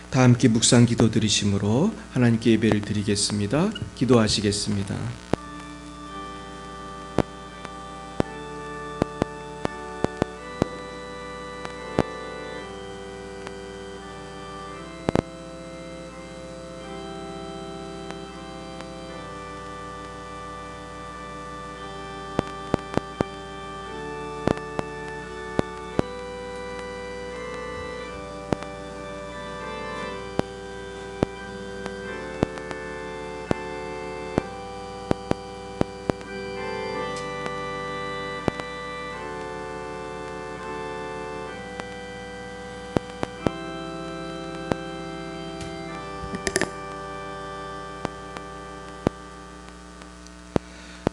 다 함께 묵상 기도 드리심으로 하나님께 예배를 드리겠습니다. 기도하시겠습니다.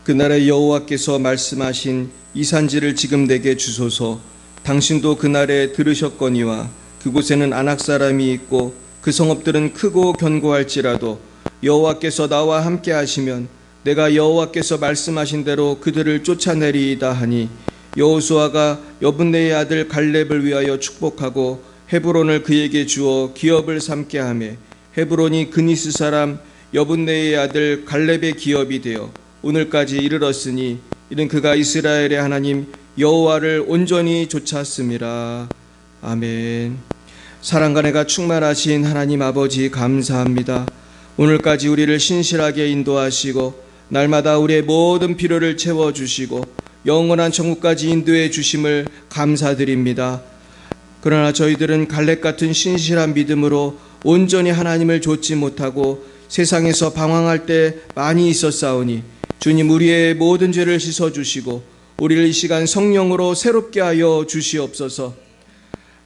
그날에 여호와께서 말씀하신 이 산지를 지금 내게 주소서. 당신도 그날에 들으셨거니와 그곳에는 안악 사람이 있고 그 성읍들은 크고 견고할지라도 여호와께서 나와 함께 하시면 내가 여호와께서 말씀하신 대로 그들을 쫓아내리이다 하니, 여호수아가 여분네의 아들 갈렙을 위하여 축복하고 헤브론을 그에게 주어 기업을 삼게 하며, 헤브론이 그니스 사람 여분네의 아들 갈렙의 기업이 되어 오늘까지 이르렀으니, 이는 그가 이스라엘의 하나님 여호와를 온전히 좇았음이라. 아멘. 사랑과 은혜가 충만하신 하나님 아버지, 감사합니다. 오늘까지 우리를 신실하게 인도하시고 날마다 우리의 모든 필요를 채워주시고 영원한 천국까지 인도해 주심을 감사드립니다. 그러나 저희들은 갈렙 같은 신실한 믿음으로 온전히 하나님을 좇지 못하고 세상에서 방황할 때 많이 있었사오니, 주님, 우리의 모든 죄를 씻어주시고 우리를 이 시간 성령으로 새롭게 하여 주시옵소서.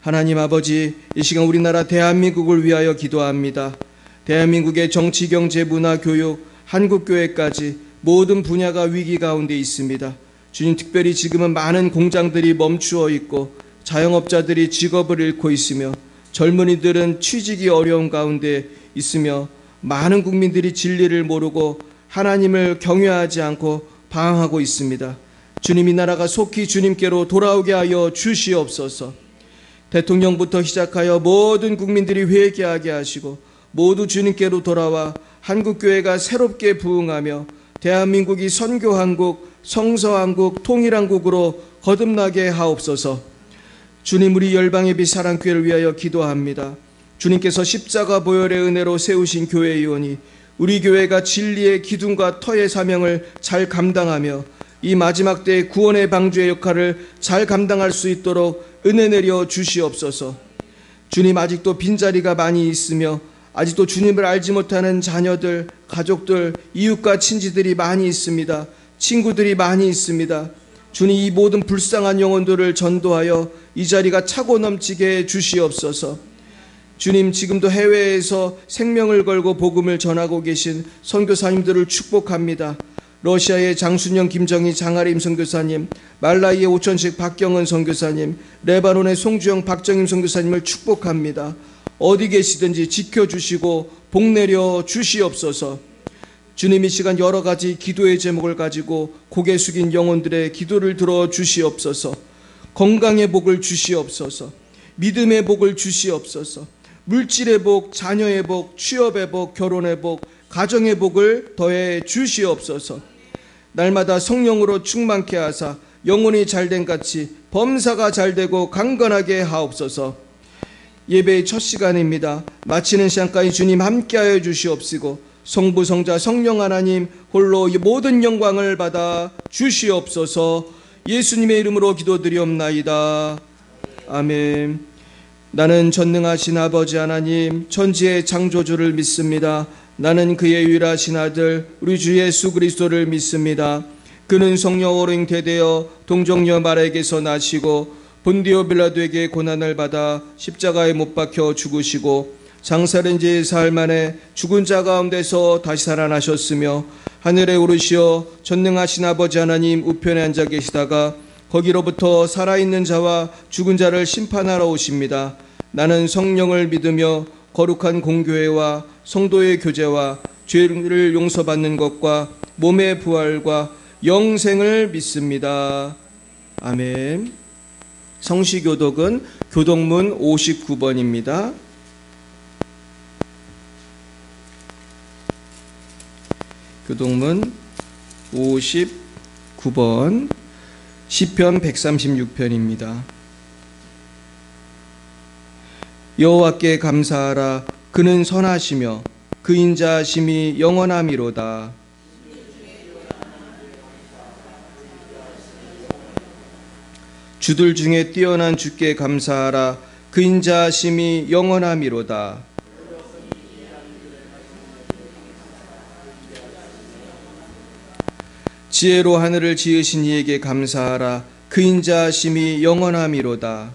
하나님 아버지, 이 시간 우리나라 대한민국을 위하여 기도합니다. 대한민국의 정치, 경제, 문화, 교육, 한국교회까지 모든 분야가 위기 가운데 있습니다. 주님, 특별히 지금은 많은 공장들이 멈추어 있고 자영업자들이 직업을 잃고 있으며 젊은이들은 취직이 어려운 가운데 있으며 많은 국민들이 진리를 모르고 하나님을 경외하지 않고 방황하고 있습니다. 주님, 이 나라가 속히 주님께로 돌아오게 하여 주시옵소서. 대통령부터 시작하여 모든 국민들이 회개하게 하시고 모두 주님께로 돌아와 한국교회가 새롭게 부흥하며 대한민국이 선교한국, 성서한국, 통일한국으로 거듭나게 하옵소서. 주님, 우리 열방의 빛 사랑교회를 위하여 기도합니다. 주님께서 십자가 보혈의 은혜로 세우신 교회의원이 우리 교회가 진리의 기둥과 터의 사명을 잘 감당하며 이 마지막 때의 구원의 방주의 역할을 잘 감당할 수 있도록 은혜 내려 주시옵소서. 주님, 아직도 빈자리가 많이 있으며 아직도 주님을 알지 못하는 자녀들, 가족들, 이웃과 친지들이 많이 있습니다. 친구들이 많이 있습니다. 주님, 이 모든 불쌍한 영혼들을 전도하여 이 자리가 차고 넘치게 해 주시옵소서. 주님, 지금도 해외에서 생명을 걸고 복음을 전하고 계신 선교사님들을 축복합니다. 러시아의 장순영, 김정희, 장아림 선교사님, 말라이의 오천식, 박경은 선교사님, 레바논의 송주영, 박정임 선교사님을 축복합니다. 어디 계시든지 지켜주시고 복내려 주시옵소서. 주님, 이 시간 여러 가지 기도의 제목을 가지고 고개 숙인 영혼들의 기도를 들어 주시옵소서. 건강의 복을 주시옵소서. 믿음의 복을 주시옵소서. 물질의 복, 자녀의 복, 취업의 복, 결혼의 복, 가정의 복을 더해 주시옵소서. 날마다 성령으로 충만케 하사 영혼이 잘된 같이 범사가 잘되고 강건하게 하옵소서. 예배의 첫 시간입니다. 마치는 시간까지 주님 함께하여 주시옵시고 성부, 성자, 성령 하나님 홀로 모든 영광을 받아 주시옵소서. 예수님의 이름으로 기도드리옵나이다. 아멘. 나는 전능하신 아버지 하나님, 천지의 창조주를 믿습니다. 나는 그의 유일하신 아들 우리 주 예수 그리스도를 믿습니다. 그는 성령으로 잉태되어 동정녀 마리아에게서 나시고 본디오 빌라도에게 고난을 받아 십자가에 못 박혀 죽으시고 장사된 지 사흘 만에 죽은 자 가운데서 다시 살아나셨으며 하늘에 오르시어 전능하신 아버지 하나님 우편에 앉아 계시다가 거기로부터 살아있는 자와 죽은 자를 심판하러 오십니다. 나는 성령을 믿으며 거룩한 공교회와 성도의 교제와 죄를 용서받는 것과 몸의 부활과 영생을 믿습니다. 아멘. 성시교독은 교독문 59번입니다. 교동문 59번 시편 136편입니다. 여호와께 감사하라. 그는 선하시며 그 인자하심이 영원함이로다. 주들 중에 뛰어난 주께 감사하라. 그 인자하심이 영원함이로다. 지혜로 하늘을 지으신 이에게 감사하라. 그 인자하심이 영원함이로다.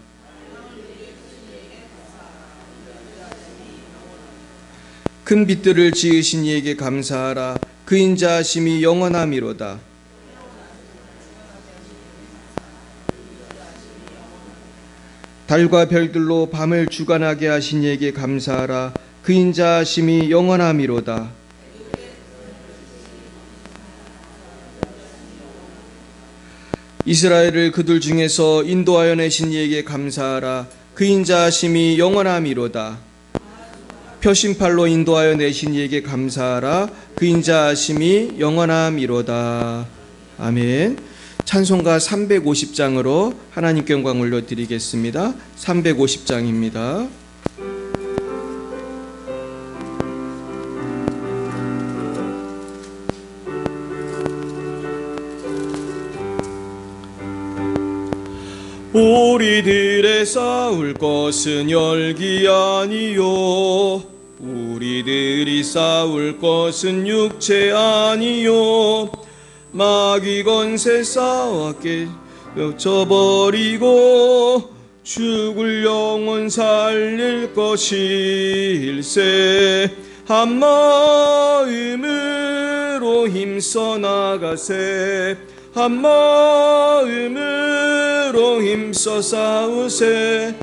큰 빛들을 지으신 이에게 감사하라. 그 인자하심이 영원함이로다. 달과 별들로 밤을 주관하게 하신 이에게 감사하라. 그 인자하심이 영원함이로다. 이스라엘을 그들 중에서 인도하여 내신 이에게 감사하라. 그 인자하심이 영원함이로다. 표심팔로 인도하여 내신 이에게 감사하라. 그 인자하심이 영원함이로다. 아멘. 찬송가 350장으로 하나님께 영광 올려드리겠습니다. 350장입니다. 우리들의 싸울 것은 열기 아니요, 우리들이 싸울 것은 육체 아니요, 마귀 권세 싸워 깨쳐버리고 죽을 영혼 살릴 것일세. 한 마음으로 힘써 나가세. 한 마음으로 힘써 싸우세.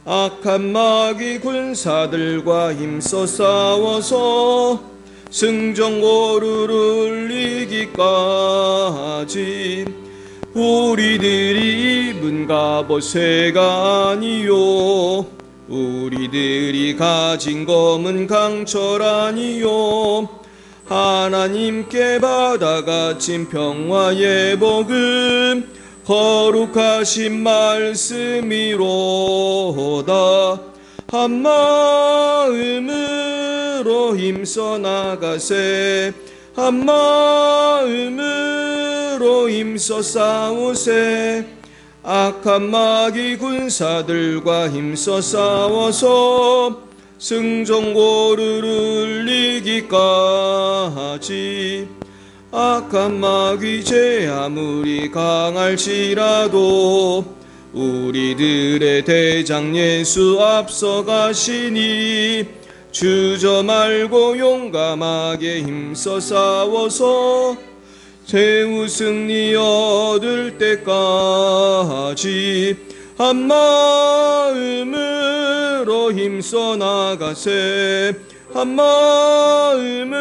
악한 마귀 군사들과 힘써 싸워서 승전고루를 이기까지. 우리들이 입은 갑옷새가 아니요, 우리들이 가진 검은 강철 아니요, 하나님께 받아가진 평화의 복음 거룩하신 말씀이로다. 한 마음으로 힘써 나가세. 한 마음으로 힘써 싸우세. 악한 마귀 군사들과 힘써 싸워서 승전고루를 이기까지. 악한 마귀 죄 아무리 강할지라도 우리들의 대장 예수 앞서가시니 주저 말고 용감하게 힘써 싸워서 최후 승리 얻을 때까지. 한 마음으로 힘써 나가세. 한 마음으로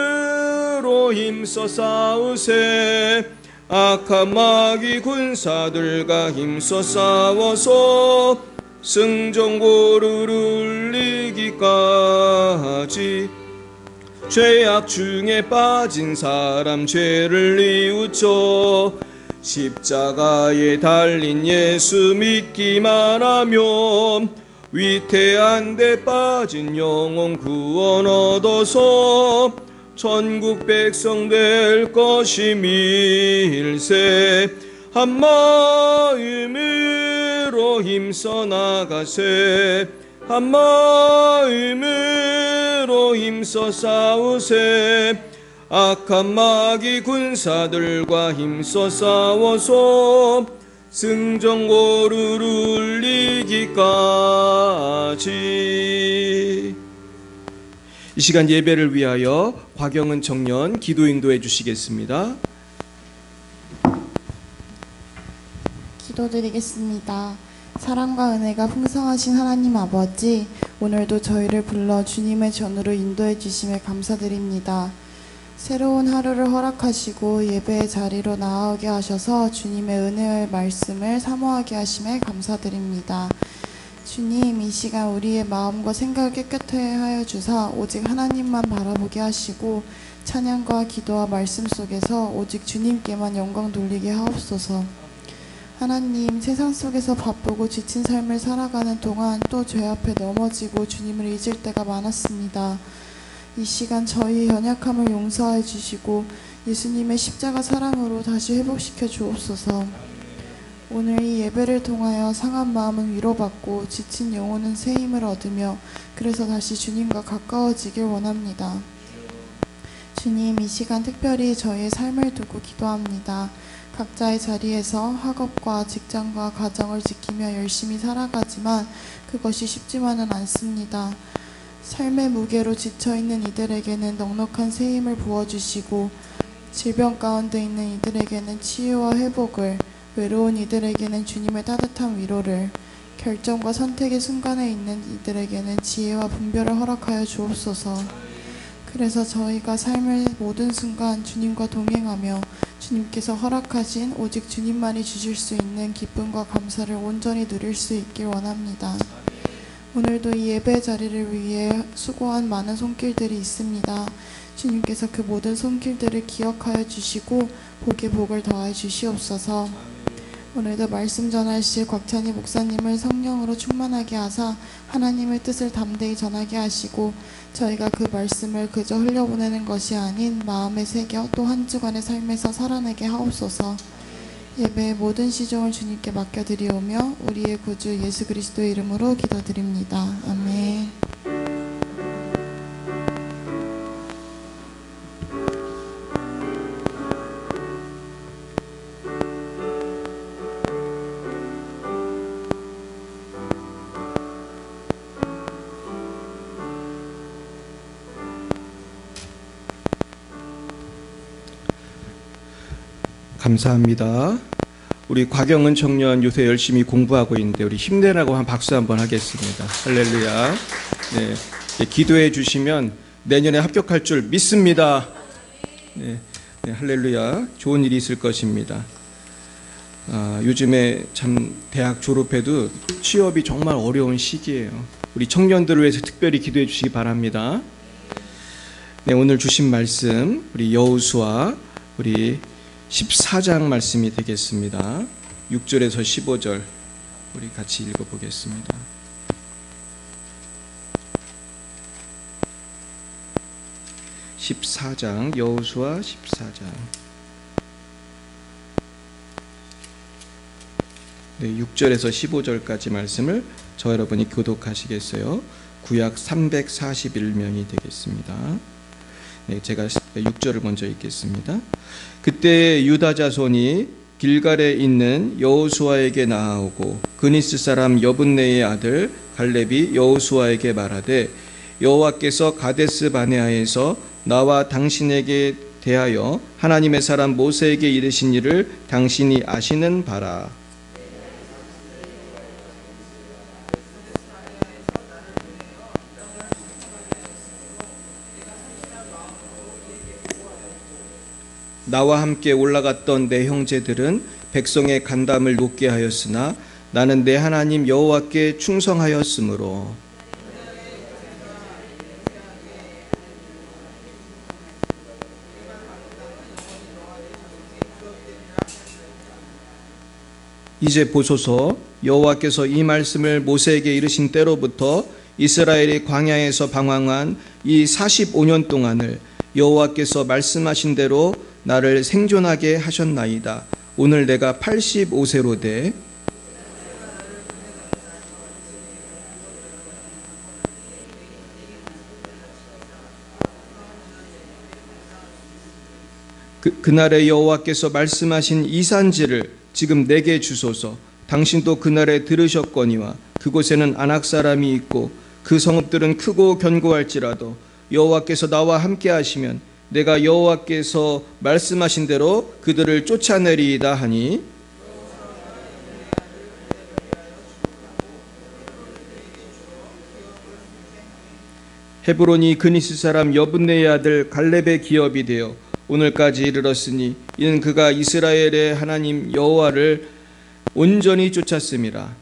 힘써 싸우세. 악한 마귀 군사들과 힘써 싸워서 승전고루를 이기까지. 죄악 중에 빠진 사람 죄를 뉘우쳐 십자가에 달린 예수 믿기만 하면 위태한 데 빠진 영혼 구원 얻어서 천국 백성 될 것임일세. 한 마음으로 힘써 나가세. 한 마음으로 힘써 싸우세. 악한 마귀 군사들과 힘써 싸워서 승전고루를 이기까지. 이 시간 예배를 위하여 곽영은 청년 기도 인도해 주시겠습니다. 기도드리겠습니다. 사랑과 은혜가 풍성하신 하나님 아버지, 오늘도 저희를 불러 주님의 전으로 인도해 주심에 감사드립니다. 새로운 하루를 허락하시고 예배의 자리로 나아오게 하셔서 주님의 은혜의 말씀을 사모하게 하심에 감사드립니다. 주님, 이 시간 우리의 마음과 생각을 깨끗하게 하여 주사 오직 하나님만 바라보게 하시고 찬양과 기도와 말씀 속에서 오직 주님께만 영광 돌리게 하옵소서. 하나님, 세상 속에서 바쁘고 지친 삶을 살아가는 동안 또 죄 앞에 넘어지고 주님을 잊을 때가 많았습니다. 이 시간 저희의 연약함을 용서해 주시고 예수님의 십자가 사랑으로 다시 회복시켜 주옵소서. 오늘 이 예배를 통하여 상한 마음은 위로받고 지친 영혼은 새 힘을 얻으며 그래서 다시 주님과 가까워지길 원합니다. 주님, 이 시간 특별히 저희의 삶을 두고 기도합니다. 각자의 자리에서 학업과 직장과 가정을 지키며 열심히 살아가지만 그것이 쉽지만은 않습니다. 삶의 무게로 지쳐있는 이들에게는 넉넉한 새 힘을 부어주시고 질병 가운데 있는 이들에게는 치유와 회복을, 외로운 이들에게는 주님의 따뜻한 위로를, 결정과 선택의 순간에 있는 이들에게는 지혜와 분별을 허락하여 주옵소서. 그래서 저희가 삶의 모든 순간 주님과 동행하며 주님께서 허락하신 오직 주님만이 주실 수 있는 기쁨과 감사를 온전히 누릴 수 있길 원합니다. 오늘도 이 예배 자리를 위해 수고한 많은 손길들이 있습니다. 주님께서 그 모든 손길들을 기억하여 주시고 복에 복을 더하여 주시옵소서. 오늘도 말씀 전하실 곽찬희 목사님을 성령으로 충만하게 하사 하나님의 뜻을 담대히 전하게 하시고 저희가 그 말씀을 그저 흘려보내는 것이 아닌 마음에 새겨 또 한 주간의 삶에서 살아내게 하옵소서. 예배의 모든 시종을 주님께 맡겨드리오며 우리의 구주 예수 그리스도의 이름으로 기도드립니다. 아멘. 감사합니다. 우리 곽영은 청년 요새 열심히 공부하고 있는데 우리 힘내라고 한 박수 한번 하겠습니다. 할렐루야. 네, 기도해 주시면 내년에 합격할 줄 믿습니다. 네, 할렐루야. 좋은 일이 있을 것입니다. 요즘에 참 대학 졸업해도 취업이 정말 어려운 시기예요. 우리 청년들을 위해서 특별히 기도해 주시기 바랍니다. 네, 오늘 주신 말씀 우리 여호수아 우리 14장 말씀이 되겠습니다. 6절에서 15절 우리 같이 읽어보겠습니다. 여호수아 14장. 네, 6절에서 15절까지 말씀을 저 여러분이 교독하시겠어요? 구약 341명이 되겠습니다. 네, 제가 6절을 먼저 읽겠습니다. 그때 유다 자손이 길갈에 있는 여호수아에게 나아오고 그니스 사람 여분네의 아들 갈렙이 여호수아에게 말하되 여호와께서 가데스 바네아에서 나와 당신에게 대하여 하나님의 사람 모세에게 이르신 일을 당신이 아시는 바라. 나와 함께 올라갔던 내 형제들은 백성의 간담을 높게 하였으나 나는 내 하나님 여호와께 충성하였으므로 이제 보소서 여호와께서 이 말씀을 모세에게 이르신 때로부터 이스라엘이 광야에서 방황한 이 45년 동안을 여호와께서 말씀하신 대로 나를 생존하게 하셨나이다. 오늘 내가 85세로 돼 그날에 여호와께서 말씀하신 이 산지를 지금 내게 주소서. 당신도 그날에 들으셨거니와 그곳에는 아낙 사람이 있고 그 성읍들은 크고 견고할지라도 여호와께서 나와 함께 하시면 내가 여호와께서 말씀하신 대로 그들을 쫓아내리이다 하니 헤브론이 그니스 사람 여분네의 아들 갈렙의 기업이 되어 오늘까지 이르렀으니 이는 그가 이스라엘의 하나님 여호와를 온전히 쫓았음이라.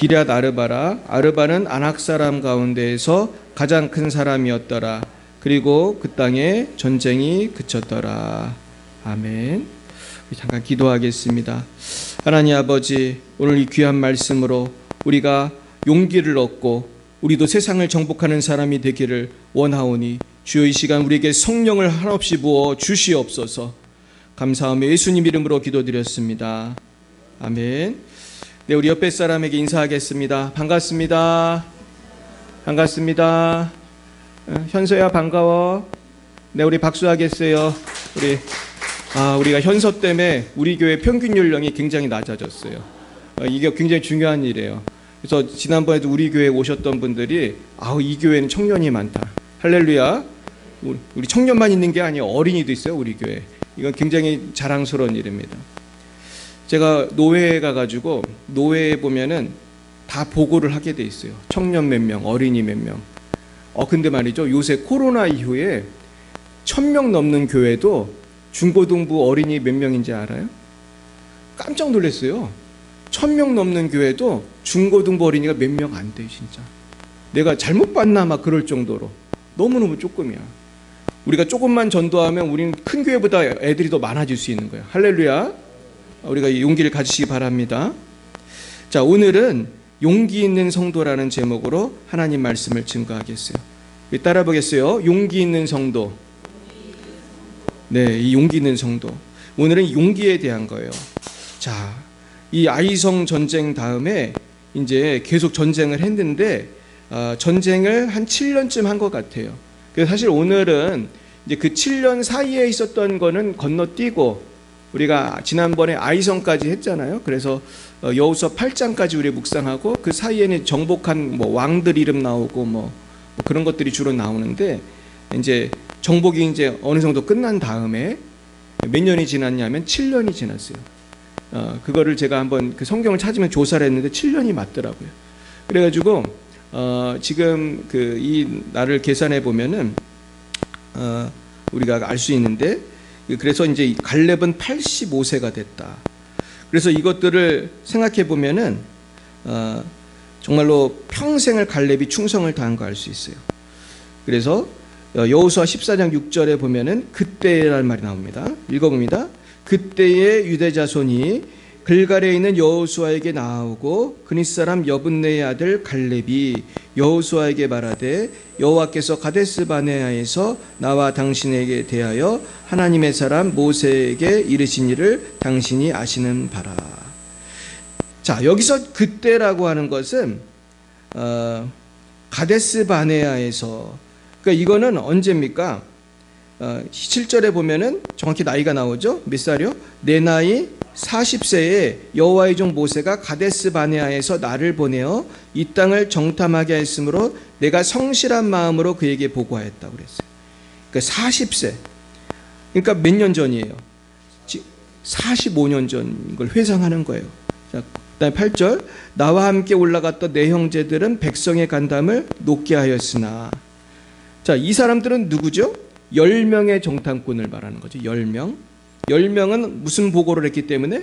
기럇 아르바라. 아르바는 아낙 사람 가운데에서 가장 큰 사람이었더라. 그리고 그 땅에 전쟁이 그쳤더라. 아멘. 잠깐 기도하겠습니다. 하나님 아버지, 오늘 이 귀한 말씀으로 우리가 용기를 얻고 우리도 세상을 정복하는 사람이 되기를 원하오니 주여 이 시간 우리에게 성령을 한없이 부어 주시옵소서. 감사하며 예수님 이름으로 기도드렸습니다. 아멘. 네, 우리 옆에 사람에게 인사하겠습니다. 반갑습니다. 반갑습니다. 현서야 반가워. 네, 우리 박수하겠어요. 우리가 현서 때문에 우리 교회 평균 연령이 굉장히 낮아졌어요. 이게 굉장히 중요한 일이에요. 그래서 지난번에도 우리 교회에 오셨던 분들이 이 교회는 청년이 많다. 할렐루야. 우리 청년만 있는 게 아니에요. 어린이도 있어요, 우리 교회. 이건 굉장히 자랑스러운 일입니다. 제가 노회에 가가지고 노회에 보면은 다 보고를 하게 돼 있어요. 청년 몇 명, 어린이 몇 명. 근데 말이죠, 요새 코로나 이후에 1000명 넘는 교회도 중고등부 어린이 몇 명인지 알아요? 깜짝 놀랐어요. 1000명 넘는 교회도 중고등부 어린이가 몇 명 안 돼요, 진짜. 내가 잘못 봤나 막 그럴 정도로 너무너무 조금이야. 우리가 조금만 전도하면 우리는 큰 교회보다 애들이 더 많아질 수 있는 거예요. 할렐루야. 우리가 용기를 가지시기 바랍니다. 자, 오늘은 용기 있는 성도라는 제목으로 하나님 말씀을 증거하겠어요. 따라 보겠어요. 용기 있는 성도. 네, 이 용기 있는 성도. 오늘은 용기에 대한 거예요. 자, 이 아이성 전쟁 다음에 이제 계속 전쟁을 했는데 전쟁을 한 7년쯤 한 것 같아요. 그래서 사실 오늘은 이제 그 7년 사이에 있었던 거는 건너뛰고 우리가 지난번에 아이성까지 했잖아요. 그래서 여호수아 8장까지 우리 묵상하고 그 사이에는 정복한 왕들 이름 나오고 뭐 그런 것들이 주로 나오는데 이제 정복이 이제 어느 정도 끝난 다음에 몇 년이 지났냐면 7년이 지났어요. 그거를 제가 한번 그 성경을 찾으면 조사를 했는데 7년이 맞더라고요. 그래가지고 지금 이 날을 계산해 보면은 우리가 알 수 있는데, 그래서 이제 갈렙은 85세가 됐다. 그래서 이것들을 생각해 보면은 정말로 평생을 갈렙이 충성을 다한 거 알 수 있어요. 그래서 여호수아 14장 6절에 보면은 그때라는 말이 나옵니다. 읽어봅니다. 그때의 유대 자손이 길갈에 있는 여호수아에게 나아오고 그닛 사람 여분네의 아들 갈렙이 여호수아에게 말하되 여호와께서 가데스 바네아에서 나와 당신에게 대하여 하나님의 사람 모세에게 이르신 일을 당신이 아시는 바라. 자, 여기서 그때라고 하는 것은 가데스 바네아에서, 그러니까 이거는 언제입니까? 7절에 보면은 정확히 나이가 나오죠. 몇 살이요? 내 나이 40세에 여호와의 종 모세가 가데스 바네아에서 나를 보내어 이 땅을 정탐하게 했으므로 내가 성실한 마음으로 그에게 보고하였다고 그랬어요. 그러니까 40세. 그러니까 몇 년 전이에요? 45년 전 걸 회상하는 거예요. 자, 그다음에 8절 나와 함께 올라갔던 내 형제들은 백성의 간담을 높게 하였으나, 자, 이 사람들은 누구죠? 10명의 정탐꾼을 말하는 거죠. 10명. 10명은 무슨 보고를 했기 때문에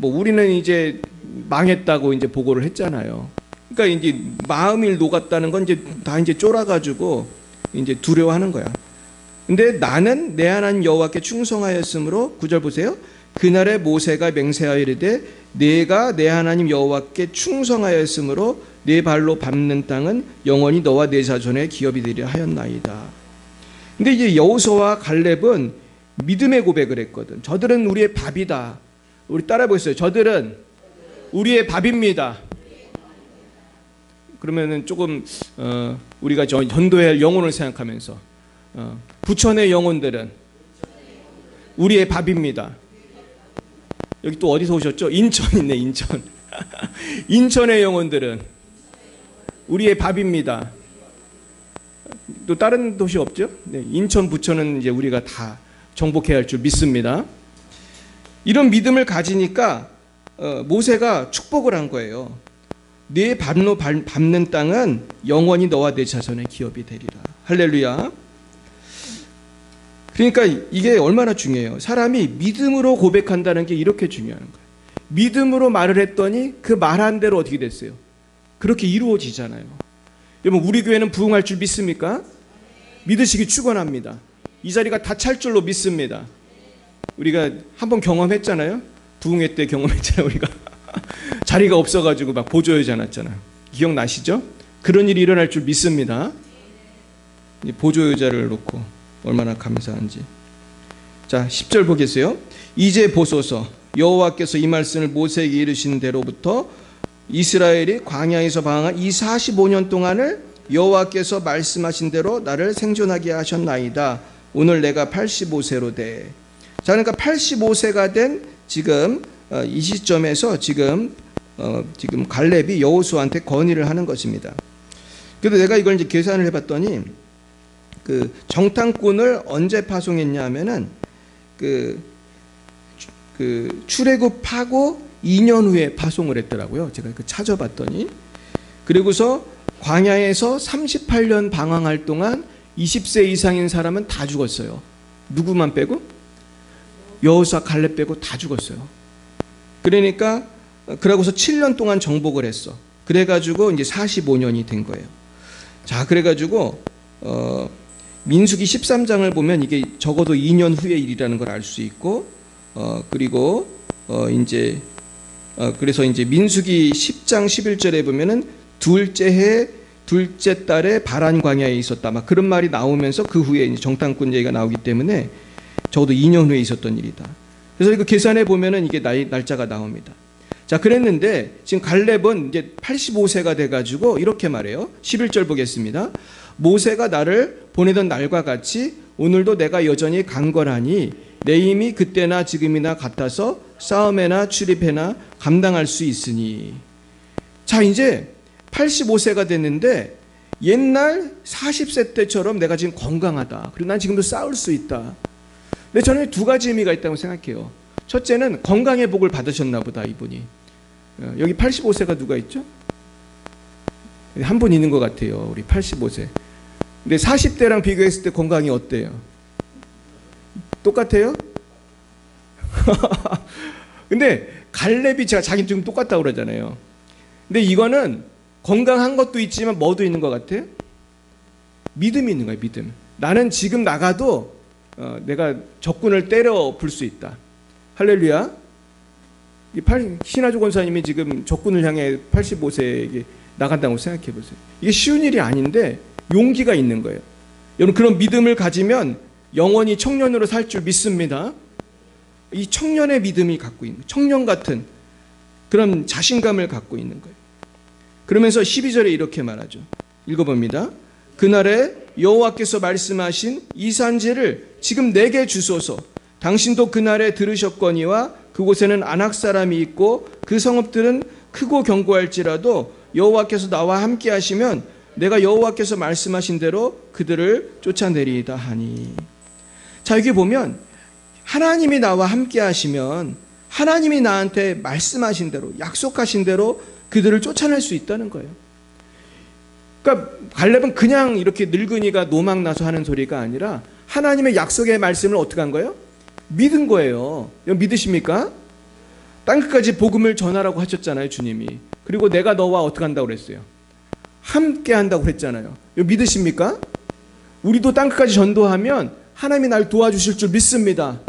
우리는 이제 망했다고 이제 보고를 했잖아요. 그러니까 이제 마음이 녹았다는 건 이제 다 이제 쫄아가지고 이제 두려워하는 거야. 근데 나는 내 하나님 여호와께 충성하였으므로 9절 보세요. 그날에 모세가 맹세하여 이르되 내가 내 하나님 여호와께 충성하였으므로 내 발로 밟는 땅은 영원히 너와 내 자손의 기업이 되리라 하였나이다. 근데 이제 여호수아와 갈렙은 믿음의 고백을 했거든. 저들은 우리의 밥이다. 우리 따라 보겠어요. 저들은 우리의 밥입니다. 그러면은 조금 우리가 전도해야 할 영혼을 생각하면서 부천의 영혼들은 우리의 밥입니다. 여기 또 어디서 오셨죠? 인천 있네, 인천. 인천의 영혼들은 우리의 밥입니다. 또 다른 도시 없죠? 네, 인천, 부천은 이제 우리가 다 정복해야 할 줄 믿습니다. 이런 믿음을 가지니까 모세가 축복을 한 거예요. 내 발로 밟는 땅은 영원히 너와 내 자손의 기업이 되리라. 할렐루야. 그러니까 이게 얼마나 중요해요. 사람이 믿음으로 고백한다는 게 이렇게 중요한 거예요. 믿음으로 말을 했더니 그 말한 대로 어떻게 됐어요? 그렇게 이루어지잖아요. 여러분, 우리 교회는 부흥할 줄 믿습니까? 믿으시기 축원합니다. 이 자리가 다 찰 줄로 믿습니다. 우리가 한번 경험했잖아요. 부흥회 때 경험했잖아요. 우리가 자리가 없어가지고 막 보조여지 않았잖아요. 기억나시죠? 그런 일이 일어날 줄 믿습니다. 보조여자를 놓고 얼마나 감사한지. 자, 10절 보겠어요. 이제 보소서, 여호와께서 이 말씀을 모세에게 이르신 대로부터 이스라엘이 광야에서 방황한 이 45년 동안을 여호와께서 말씀하신 대로 나를 생존하게 하셨나이다. 오늘 내가 85세로 돼. 자, 그러니까 85세가 된 지금 이 시점에서 지금 갈렙이 여호수아한테 건의를 하는 것입니다. 그래도 내가 이걸 이제 계산을 해봤더니 그 정탐꾼을 언제 파송했냐 하면은 그 출애굽하고 2년 후에 파송을 했더라고요. 제가 그 찾아봤더니. 그리고서 광야에서 38년 방황할 동안 20세 이상인 사람은 다 죽었어요. 누구만 빼고? 여호수아 갈렙 빼고 다 죽었어요. 그러니까 그러고서 7년 동안 정복을 했어. 그래가지고 이제 45년이 된 거예요. 자, 그래가지고 민수기 13장을 보면 이게 적어도 2년 후의 일이라는 걸 알 수 있고, 그리고 그래서 이제 민수기 10장 11절에 보면은 둘째 해 둘째 달에 바란 광야에 있었다. 막 그런 말이 나오면서 그 후에 이제 정탐꾼 얘기가 나오기 때문에 적어도 2년 후에 있었던 일이다. 그래서 이거 계산해 보면은 이게 날짜가 나옵니다. 자, 그랬는데 지금 갈렙은 이제 85세가 돼가지고 이렇게 말해요. 11절 보겠습니다. 모세가 나를 보내던 날과 같이 오늘도 내가 여전히 강건하니 내 힘이 그때나 지금이나 같아서 싸움에나 출입해나 감당할 수 있으니. 자, 이제 85세가 됐는데 옛날 40세 때처럼 내가 지금 건강하다. 그리고 난 지금도 싸울 수 있다. 근데 저는 두 가지 의미가 있다고 생각해요. 첫째는 건강의 복을 받으셨나 보다, 이분이. 여기 85세가 누가 있죠? 한 분 있는 것 같아요. 우리 85세. 근데 40대랑 비교했을 때 건강이 어때요? 똑같아요? 근데 갈렙이 제가 자기 지금 똑같다고 그러잖아요. 근데 이거는 건강한 것도 있지만 뭐도 있는 것 같아요? 믿음이 있는 거예요. 믿음. 나는 지금 나가도 내가 적군을 때려 불 수 있다. 할렐루야. 신하조 권사님이 지금 적군을 향해 85세에게 나간다고 생각해 보세요. 이게 쉬운 일이 아닌데 용기가 있는 거예요. 여러분, 그런 믿음을 가지면 영원히 청년으로 살 줄 믿습니다. 이 청년의 믿음이 갖고 있는, 청년 같은 그런 자신감을 갖고 있는 거예요. 그러면서 12절에 이렇게 말하죠. 읽어봅니다. 그날에 여호와께서 말씀하신 이 산지를 지금 내게 주소서. 당신도 그날에 들으셨거니와 그곳에는 아낙 사람이 있고 그 성읍들은 크고 견고할지라도 여호와께서 나와 함께 하시면 내가 여호와께서 말씀하신 대로 그들을 쫓아내리이다 하니. 자, 여기 보면 하나님이 나와 함께 하시면 하나님이 나한테 말씀하신 대로, 약속하신 대로 그들을 쫓아낼 수 있다는 거예요. 그러니까 갈렙은 그냥 이렇게 늙은이가 노망 나서 하는 소리가 아니라 하나님의 약속의 말씀을 어떻게 한 거예요? 믿은 거예요. 믿으십니까? 땅끝까지 복음을 전하라고 하셨잖아요, 주님이. 그리고 내가 너와 어떻게 한다고 그랬어요? 함께 한다고 그랬잖아요. 믿으십니까? 우리도 땅끝까지 전도하면 하나님이 날 도와주실 줄 믿습니다.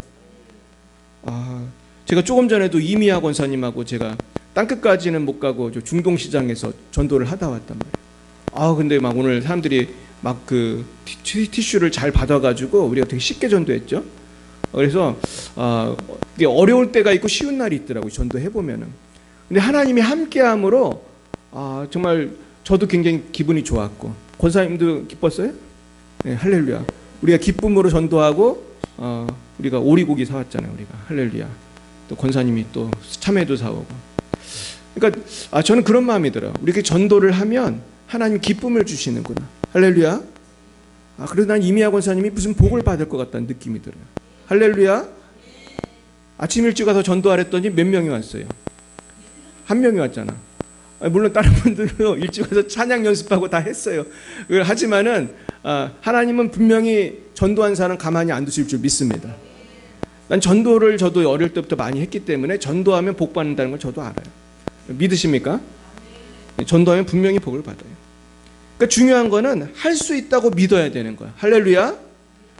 제가 조금 전에도 이미아 권사님하고 제가 땅끝까지는 못 가고 중동시장에서 전도를 하다 왔단 말이에요. 근데 막 오늘 사람들이 막 그 티슈를 잘 받아가지고 우리가 되게 쉽게 전도했죠. 그래서 이게 어려울 때가 있고 쉬운 날이 있더라고요. 전도해보면은. 근데 하나님이 함께함으로 정말 저도 굉장히 기분이 좋았고, 권사님도 기뻤어요? 네, 할렐루야. 우리가 기쁨으로 전도하고 우리가 오리고기 사왔잖아요. 우리가 할렐루야. 또 권사님이 또 참외도 사오고. 그러니까 저는 그런 마음이 들어요. 우리 전도를 하면 하나님 기쁨을 주시는구나. 할렐루야. 그래도 난 이미아 권사님이 무슨 복을 받을 것 같다는 느낌이 들어요. 할렐루야. 아침 일찍 가서 전도하랬더니 몇 명이 왔어요? 한 명이 왔잖아. 물론 다른 분들은 일찍 와서 찬양 연습하고 다 했어요. 하지만은 하나님은 분명히 전도한 사람 가만히 안 두실 줄 믿습니다. 난 전도를 저도 어릴 때부터 많이 했기 때문에 전도하면 복 받는다는 걸 저도 알아요. 믿으십니까? 전도하면 분명히 복을 받아요. 그러니까 중요한 거는 할 수 있다고 믿어야 되는 거야. 할렐루야.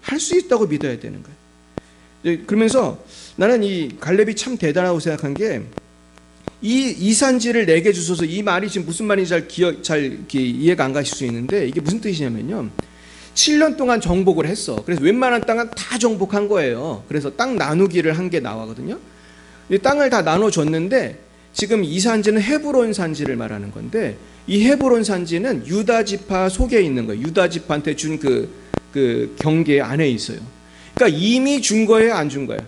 할 수 있다고 믿어야 되는 거야. 그러면서 나는 이 갈렙이 참 대단하다고 생각한 게, 이 이산지를 내게 주소서, 이 말이 지금 무슨 말인지 잘 이해가 안 가실 수 있는데, 이게 무슨 뜻이냐면요, 7년 동안 정복을 했어. 그래서 웬만한 땅은 다 정복한 거예요. 그래서 땅 나누기를 한 게 나와거든요. 땅을 다 나눠줬는데 지금 이 산지는 헤브론 산지를 말하는 건데, 이 헤브론 산지는 유다 지파 속에 있는 거예요. 유다 지파한테 준 그 경계 안에 있어요. 그러니까 이미 준 거예요, 안 준 거야?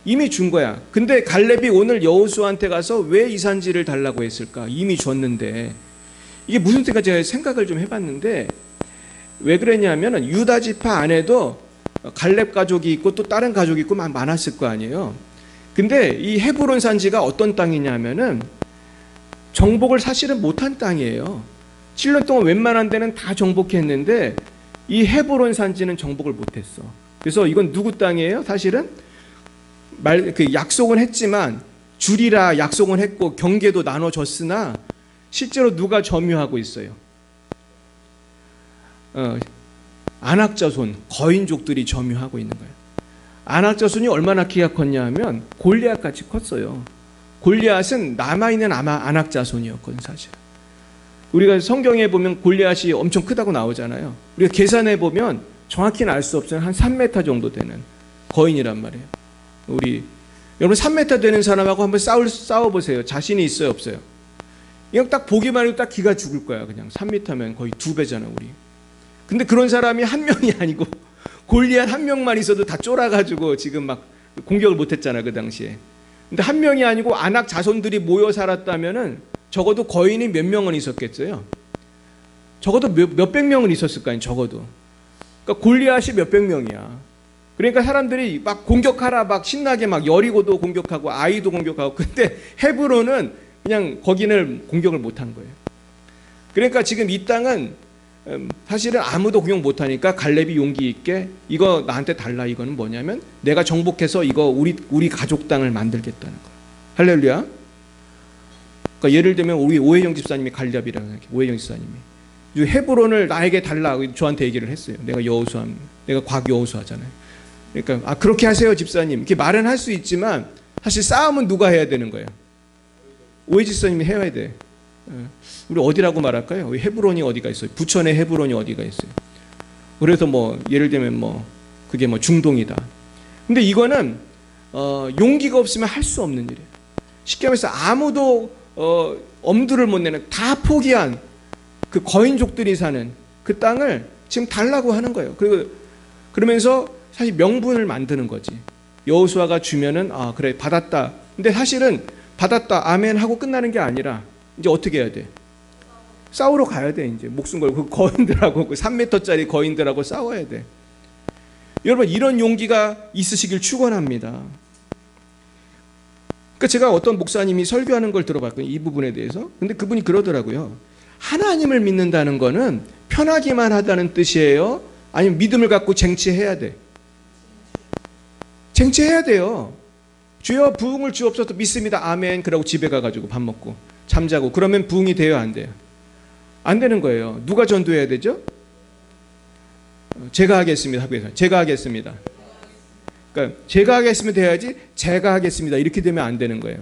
이미 준 거야. 근데 갈렙이 오늘 여호수아한테 가서 왜 이 산지를 달라고 했을까? 이미 줬는데. 이게 무슨 뜻인가 제가 생각을 좀 해봤는데, 왜 그랬냐면 유다 지파 안에도 갈렙 가족이 있고 또 다른 가족이 있고 많았을 거 아니에요. 근데 이 헤브론 산지가 어떤 땅이냐면은 정복을 사실은 못한 땅이에요. 7년 동안 웬만한 데는 다 정복했는데 이 헤브론 산지는 정복을 못했어. 그래서 이건 누구 땅이에요? 사실은 약속은 했지만, 주리라 약속은 했고 경계도 나눠줬으나 실제로 누가 점유하고 있어요? 아낙자손, 거인족들이 점유하고 있는 거예요. 아낙자손이 얼마나 키가 컸냐 하면 골리앗같이 컸어요. 골리앗은 남아있는 아낙자손이었거든, 사실. 우리가 성경에 보면 골리앗이 엄청 크다고 나오잖아요. 우리가 계산해 보면 정확히는 알 수 없어요. 한 3m 정도 되는 거인이란 말이에요. 여러분 3m 되는 사람하고 한번 싸워보세요. 자신이 있어요, 없어요? 그냥 딱 보기만 해도 딱 기가 죽을 거야. 그냥 3m면 거의 2배잖아, 우리. 근데 그런 사람이 한 명이 아니고 골리앗 한 명만 있어도 다 쫄아가지고 지금 막 공격을 못했잖아, 그 당시에. 근데 한 명이 아니고 아낙 자손들이 모여 살았다면은 적어도 거인이 몇 명은 있었겠어요. 적어도 몇백 명은 있었을 거 아니에요, 적어도. 그러니까 골리앗이 몇백 명이야. 그러니까 사람들이 막 공격하라 막 신나게 막 여리고도 공격하고 아이도 공격하고, 근데 헤브론은 그냥 거기는 공격을 못한 거예요. 그러니까 지금 이 땅은 사실은 아무도 공격 못하니까 갈렙이 용기 있게 이거 나한테 달라. 이거는 뭐냐면 내가 정복해서 이거 우리 가족 땅을 만들겠다는 거예요. 할렐루야. 그러니까 예를 들면 우리 오해영 집사님이 갈렙이라고 생각해. 오해영 집사님이 헤브론을 나에게 달라 저한테 얘기를 했어요. 내가 곽여호수아잖아요. 그러니까 그렇게 하세요, 집사님. 이렇게 말은 할 수 있지만 사실 싸움은 누가 해야 되는 거예요? 오해 집사님이 해야 돼. 우리 어디라고 말할까요? 헤브론이 어디가 있어요? 부천에 헤브론이 어디가 있어요? 그래서 뭐 예를 들면 뭐 그게 뭐 중동이다. 근데 이거는 용기가 없으면 할 수 없는 일이에요. 쉽게 말해서 아무도 엄두를 못 내는, 다 포기한 그 거인족들이 사는 그 땅을 지금 달라고 하는 거예요. 그러면서 사실 명분을 만드는 거지. 여호수아가 주면은 그래 받았다. 근데 사실은 받았다 아멘 하고 끝나는 게 아니라 이제 어떻게 해야 돼? 싸우러 가야 돼. 이제 목숨 걸고 그 거인들하고 그 3m짜리 거인들하고 싸워야 돼. 여러분 이런 용기가 있으시길 축원합니다. 그러니까 제가 어떤 목사님이 설교하는 걸 들어봤거든요, 이 부분에 대해서. 근데 그분이 그러더라고요. 하나님을 믿는다는 거는 편하기만 하다는 뜻이에요? 아니면 믿음을 갖고 쟁취해야 돼? 쟁취해야 돼요. 주여 부흥을 주옵소서. 믿습니다. 아멘. 그러고 집에 가가지고 밥 먹고 잠자고 그러면 부흥이 돼요, 안 돼요? 안 되는 거예요. 누가 전도해야 되죠? 제가 하겠습니다. 학교에서 제가 하겠습니다. 그러니까 제가 하겠으면 돼야지 제가 하겠습니다 이렇게 되면 안 되는 거예요.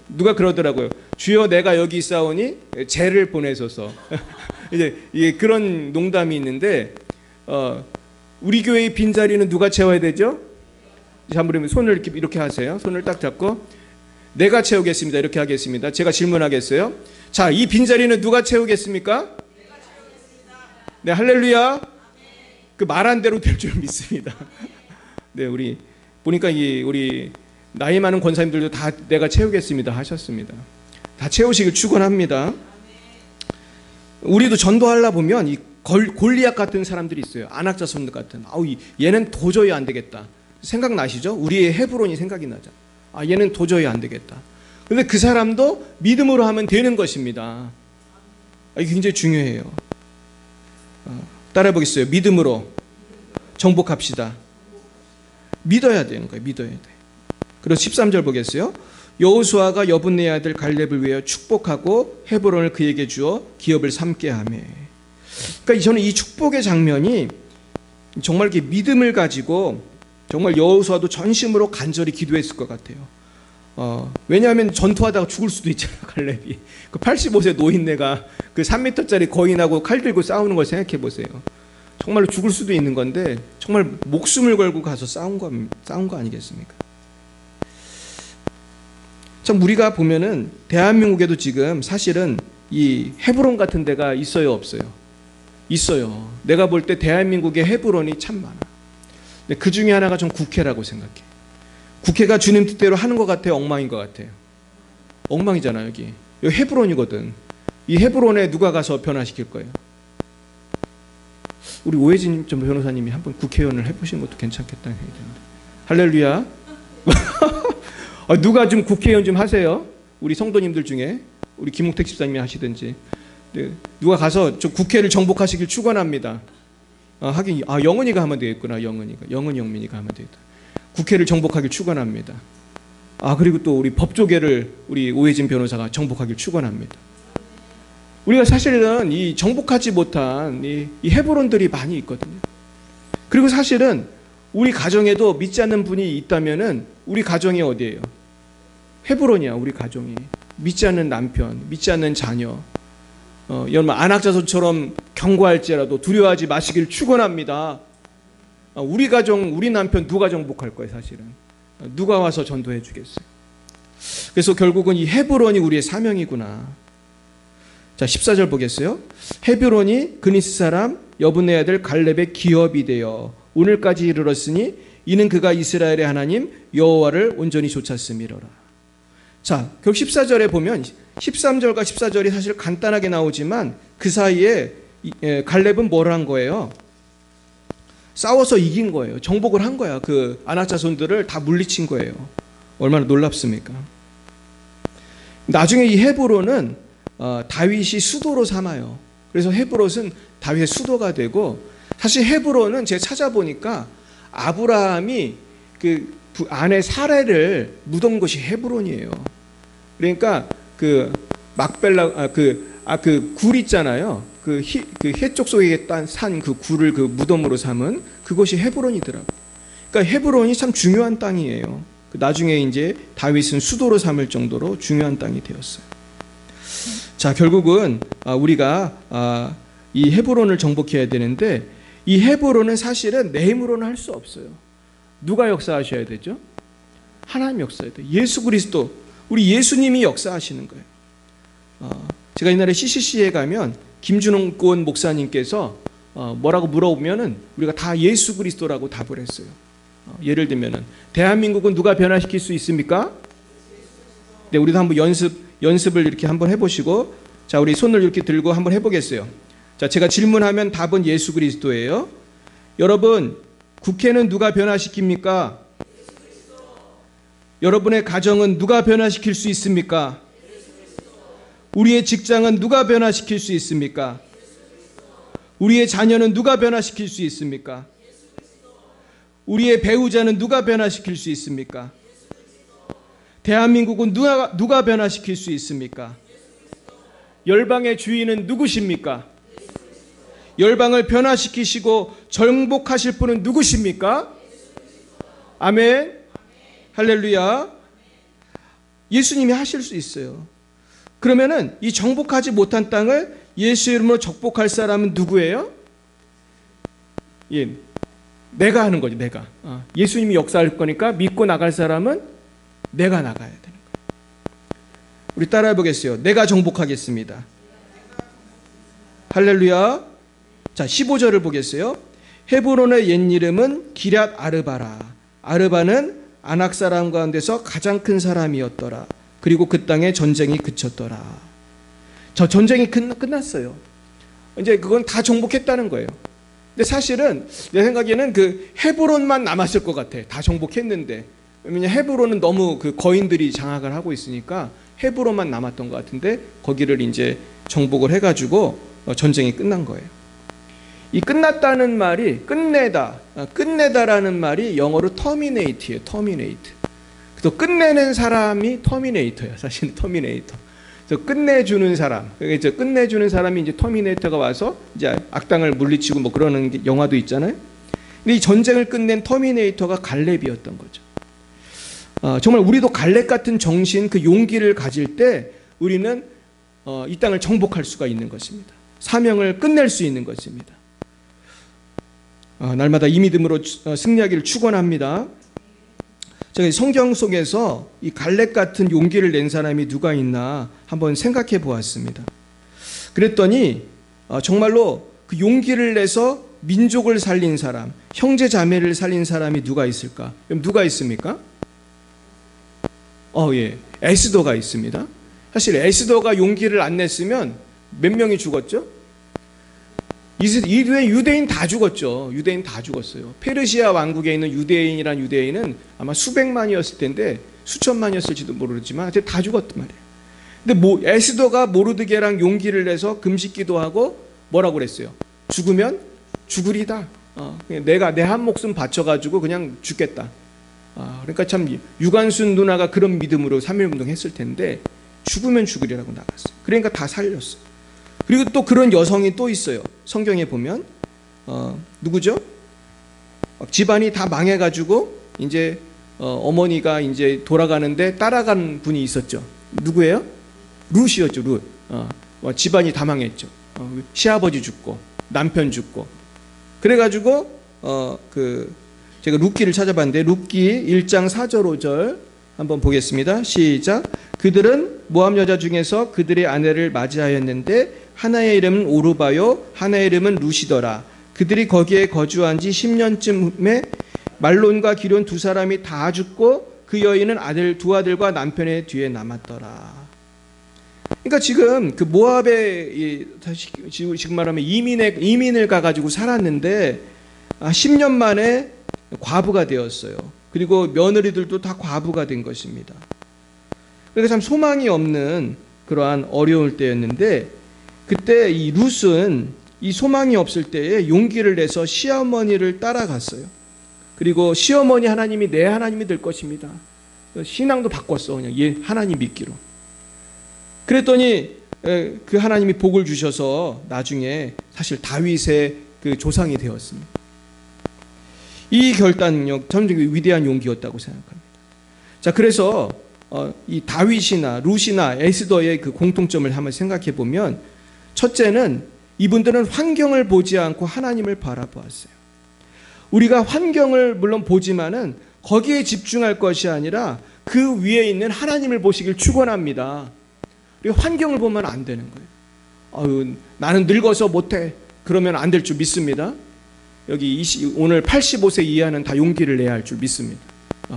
누가 그러더라고요. 주여 내가 여기 있사오니 쟤를 보내소서. 이제 이게 그런 농담이 있는데 우리 교회의 빈자리는 누가 채워야 되죠? 한번 손을 이렇게 하세요. 손을 딱 잡고 내가 채우겠습니다. 이렇게 하겠습니다. 제가 질문하겠어요. 자, 이 빈자리는 누가 채우겠습니까? 내가 채우겠습니다. 네, 할렐루야. 그 말한 대로 될 줄 믿습니다. 네, 우리 보니까 우리 나이 많은 권사님들도 다 내가 채우겠습니다 하셨습니다. 다 채우시길 축원합니다. 우리도 전도하려 보면 이 골리앗 같은 사람들이 있어요. 아낙자손들 같은. 얘는 도저히 안 되겠다. 생각나시죠? 우리의 헤브론이 생각이 나죠. 얘는 도저히 안 되겠다. 그런데 그 사람도 믿음으로 하면 되는 것입니다. 이게 굉장히 중요해요. 따라해 보겠어요. 믿음으로 정복합시다. 믿어야 되는 거예요. 믿어야 돼. 그래서 13절 보겠어요. 여호수아가 여분네 아들 갈렙을 위하여 축복하고 헤브론을 그에게 주어 기업을 삼게 하매. 그러니까 저는 이 축복의 장면이 정말 이렇게 믿음을 가지고 정말 여호수아도 전심으로 간절히 기도했을 것 같아요. 왜냐하면 전투하다가 죽을 수도 있잖아요. 갈렙이 그 85세 노인네가 그 3m짜리 거인하고 칼 들고 싸우는 걸 생각해 보세요. 정말로 죽을 수도 있는 건데 정말 목숨을 걸고 가서 싸운 거 아니겠습니까? 참 우리가 보면은 대한민국에도 지금 사실은 이 헤브론 같은 데가 있어요, 없어요? 있어요. 내가 볼 때 대한민국의 헤브론이 참 많아. 근데 그 중에 하나가 좀 국회라고 생각해. 국회가 주님 뜻대로 하는 것 같아요, 엉망인 것 같아요? 엉망이잖아요. 여기 헤브론이거든. 이 헤브론에 누가 가서 변화시킬 거예요? 우리 오혜진 전 변호사님이 한번 국회의원을 해보시는 것도 괜찮겠다는 생각이 드는데. 할렐루야. 누가 좀 국회의원 좀 하세요. 우리 성도님들 중에 우리 김웅택 집사님이 하시든지. 네, 누가 가서 좀 국회를 정복하시길 축원합니다. 하긴 영은이가 하면 되겠구나. 영은이 영민이가 하면 되겠다. 국회를 정복하길 축원합니다. 그리고 또 우리 법조계를 우리 오혜진 변호사가 정복하길 축원합니다. 우리가 사실은 이 정복하지 못한 이 헤브론들이 많이 있거든요. 그리고 사실은 우리 가정에도 믿지 않는 분이 있다면은 우리 가정이 어디예요? 헤브론이야. 우리 가정이 믿지 않는 남편, 믿지 않는 자녀. 여러분 안악자손처럼 경고할지라도 두려워하지 마시길 축원합니다. 우리 가정, 우리 남편 누가 정복할 거예요? 사실은 누가 와서 전도해 주겠어요? 그래서 결국은 이 헤브론이 우리의 사명이구나. 자, 14절 보겠어요. 헤브론이 그니스 사람 여분네 아들 갈렙의 기업이 되어 오늘까지 이르렀으니 이는 그가 이스라엘의 하나님 여호와를 온전히 좇았음이로라. 자, 결국 14절에 보면 13절과 14절이 사실 간단하게 나오지만 그 사이에 갈렙은 뭘 한 거예요? 싸워서 이긴 거예요. 정복을 한 거야. 그 아낙 자손들을 다 물리친 거예요. 얼마나 놀랍습니까? 나중에 이 헤브론은 다윗이 수도로 삼아요. 그래서 헤브론은 다윗의 수도가 되고, 사실 헤브론은 제가 찾아보니까 아브라함이 그 아내 사레를 묻은 곳이 헤브론이에요. 그러니까 그 막벨라 그 굴 있잖아요. 그 해쪽 속에 산 그 굴을 그 무덤으로 삼은 그것이 헤브론이더라고. 그러니까 헤브론이 참 중요한 땅이에요. 나중에 이제 다윗은 수도로 삼을 정도로 중요한 땅이 되었어요. 자, 결국은 우리가 이 헤브론을 정복해야 되는데, 이 헤브론은 사실은 내 힘으로는 할 수 없어요. 누가 역사하셔야 되죠? 하나님 역사해야 돼요. 예수 그리스도, 우리 예수님이 역사하시는 거예요. 제가 옛날에 CCC에 가면 김준홍권 목사님께서 뭐라고 물어보면은 우리가 다 예수 그리스도라고 답을 했어요. 예를 들면은 대한민국은 누가 변화시킬 수 있습니까? 네, 우리도 한번 연습을 이렇게 한번 해보시고, 자, 우리 손을 이렇게 들고 한번 해보겠어요. 자, 제가 질문하면 답은 예수 그리스도예요. 여러분, 국회는 누가 변화시킵니까? 여러분의 가정은 누가 변화시킬 수 있습니까? 우리의 직장은 누가 변화시킬 수 있습니까? 우리의 자녀는 누가 변화시킬 수 있습니까? 우리의 배우자는 누가 변화시킬 수 있습니까? 대한민국은 누가 변화시킬 수 있습니까? 열방의 주인은 누구십니까? 열방을 변화시키시고 정복하실 분은 누구십니까? 아멘. 할렐루야. 예수님이 하실 수 있어요. 그러면은 이 정복하지 못한 땅을 예수 이름으로 정복할 사람은 누구예요? 예, 내가 하는 거지. 내가. 예수님이 역사할 거니까 믿고 나갈 사람은 내가 나가야 되는 거예요. 우리 따라해 보겠어요. 내가 정복하겠습니다. 할렐루야. 자, 15절을 보겠어요. 헤브론의 옛 이름은 기럇 아르바라. 아르바는 아낙 사람 가운데서 가장 큰 사람이었더라. 그리고 그 땅에 전쟁이 그쳤더라. 저 전쟁이 끝났어요. 이제 그건 다 정복했다는 거예요. 근데 사실은 내 생각에는 그 헤브론만 남았을 것 같아. 다 정복했는데. 왜냐면 헤브론은 너무 그 거인들이 장악을 하고 있으니까 헤브론만 남았던 것 같은데, 거기를 이제 정복을 해가지고 전쟁이 끝난 거예요. 이 끝났다는 말이 끝내다, 끝내다라는 말이 영어로 terminate예요. terminate. 그래서 끝내는 사람이 터미네이터야. 사실 터미네이터. 그래서 끝내주는 사람. 그러니까 끝내주는 사람이 이제 터미네이터가 와서 이제 악당을 물리치고 뭐 그러는 영화도 있잖아요. 근데 이 전쟁을 끝낸 터미네이터가 갈렙이었던 거죠. 정말 우리도 갈렙 같은 정신, 그 용기를 가질 때 우리는 이 땅을 정복할 수가 있는 것입니다. 사명을 끝낼 수 있는 것입니다. 날마다 이 믿음으로 승리하기를 축원합니다. 저기 성경 속에서 이 갈렙 같은 용기를 낸 사람이 누가 있나 한번 생각해 보았습니다. 그랬더니 정말로 그 용기를 내서 민족을 살린 사람, 형제 자매를 살린 사람이 누가 있을까? 그럼 누가 있습니까? 예, 에스더가 있습니다. 사실 에스더가 용기를 안 냈으면 몇 명이 죽었죠? 유대인 다 죽었죠. 유대인 다 죽었어요. 페르시아 왕국에 있는 유대인이란 유대인은 아마 수백만이었을 텐데 수천만이었을지도 모르지만 다 죽었단 말이에요. 근데 에스더가 모르드게랑 용기를 내서 금식기도 하고 뭐라고 그랬어요? 죽으면 죽으리다. 내가 내 한 목숨 바쳐가지고 그냥 죽겠다. 그러니까 참 유관순 누나가 그런 믿음으로 3.1운동 했을 텐데 죽으면 죽으리라고 나갔어요. 그러니까 다 살렸어요. 그리고 또 그런 여성이 또 있어요. 성경에 보면 누구죠? 집안이 다 망해가지고 이제 어머니가 이제 돌아가는데 따라간 분이 있었죠. 누구예요? 룻이었죠. 룻. 집안이 다 망했죠. 시아버지 죽고 남편 죽고. 그래가지고 제가 룻기를 찾아봤는데 룻기 1장 4절 5절 한번 보겠습니다. 시작. 그들은 모압 여자 중에서 그들의 아내를 맞이하였는데 하나의 이름은 오르바요 하나의 이름은 룻이더라. 그들이 거기에 거주한 지 10년쯤에 말론과 기럨 두 사람이 다 죽고 그 여인은 두 아들과 남편의 뒤에 남았더라. 그러니까 지금 그 모압에 지금 말하면 이민을 가가지고 살았는데 10년 만에 과부가 되었어요. 그리고 며느리들도 다 과부가 된 것입니다. 그러니까 참 소망이 없는 그러한 어려울 때였는데 그때 이 룻은 이 소망이 없을 때에 용기를 내서 시어머니를 따라갔어요. 그리고 시어머니 하나님이 내 하나님이 될 것입니다. 신앙도 바꿨어. 그냥 하나님 믿기로. 그랬더니 그 하나님이 복을 주셔서 나중에 사실 다윗의 그 조상이 되었습니다. 이 결단력 참 위대한 용기였다고 생각합니다. 자, 그래서 이 다윗이나 룻이나 에스더의 그 공통점을 한번 생각해 보면 첫째는 이분들은 환경을 보지 않고 하나님을 바라보았어요. 우리가 환경을 물론 보지만은 거기에 집중할 것이 아니라 그 위에 있는 하나님을 보시길 축원합니다. 우리가 환경을 보면 안 되는 거예요. 나는 늙어서 못해. 그러면 안 될 줄 믿습니다. 여기 오늘 85세 이하는 다 용기를 내야 할 줄 믿습니다.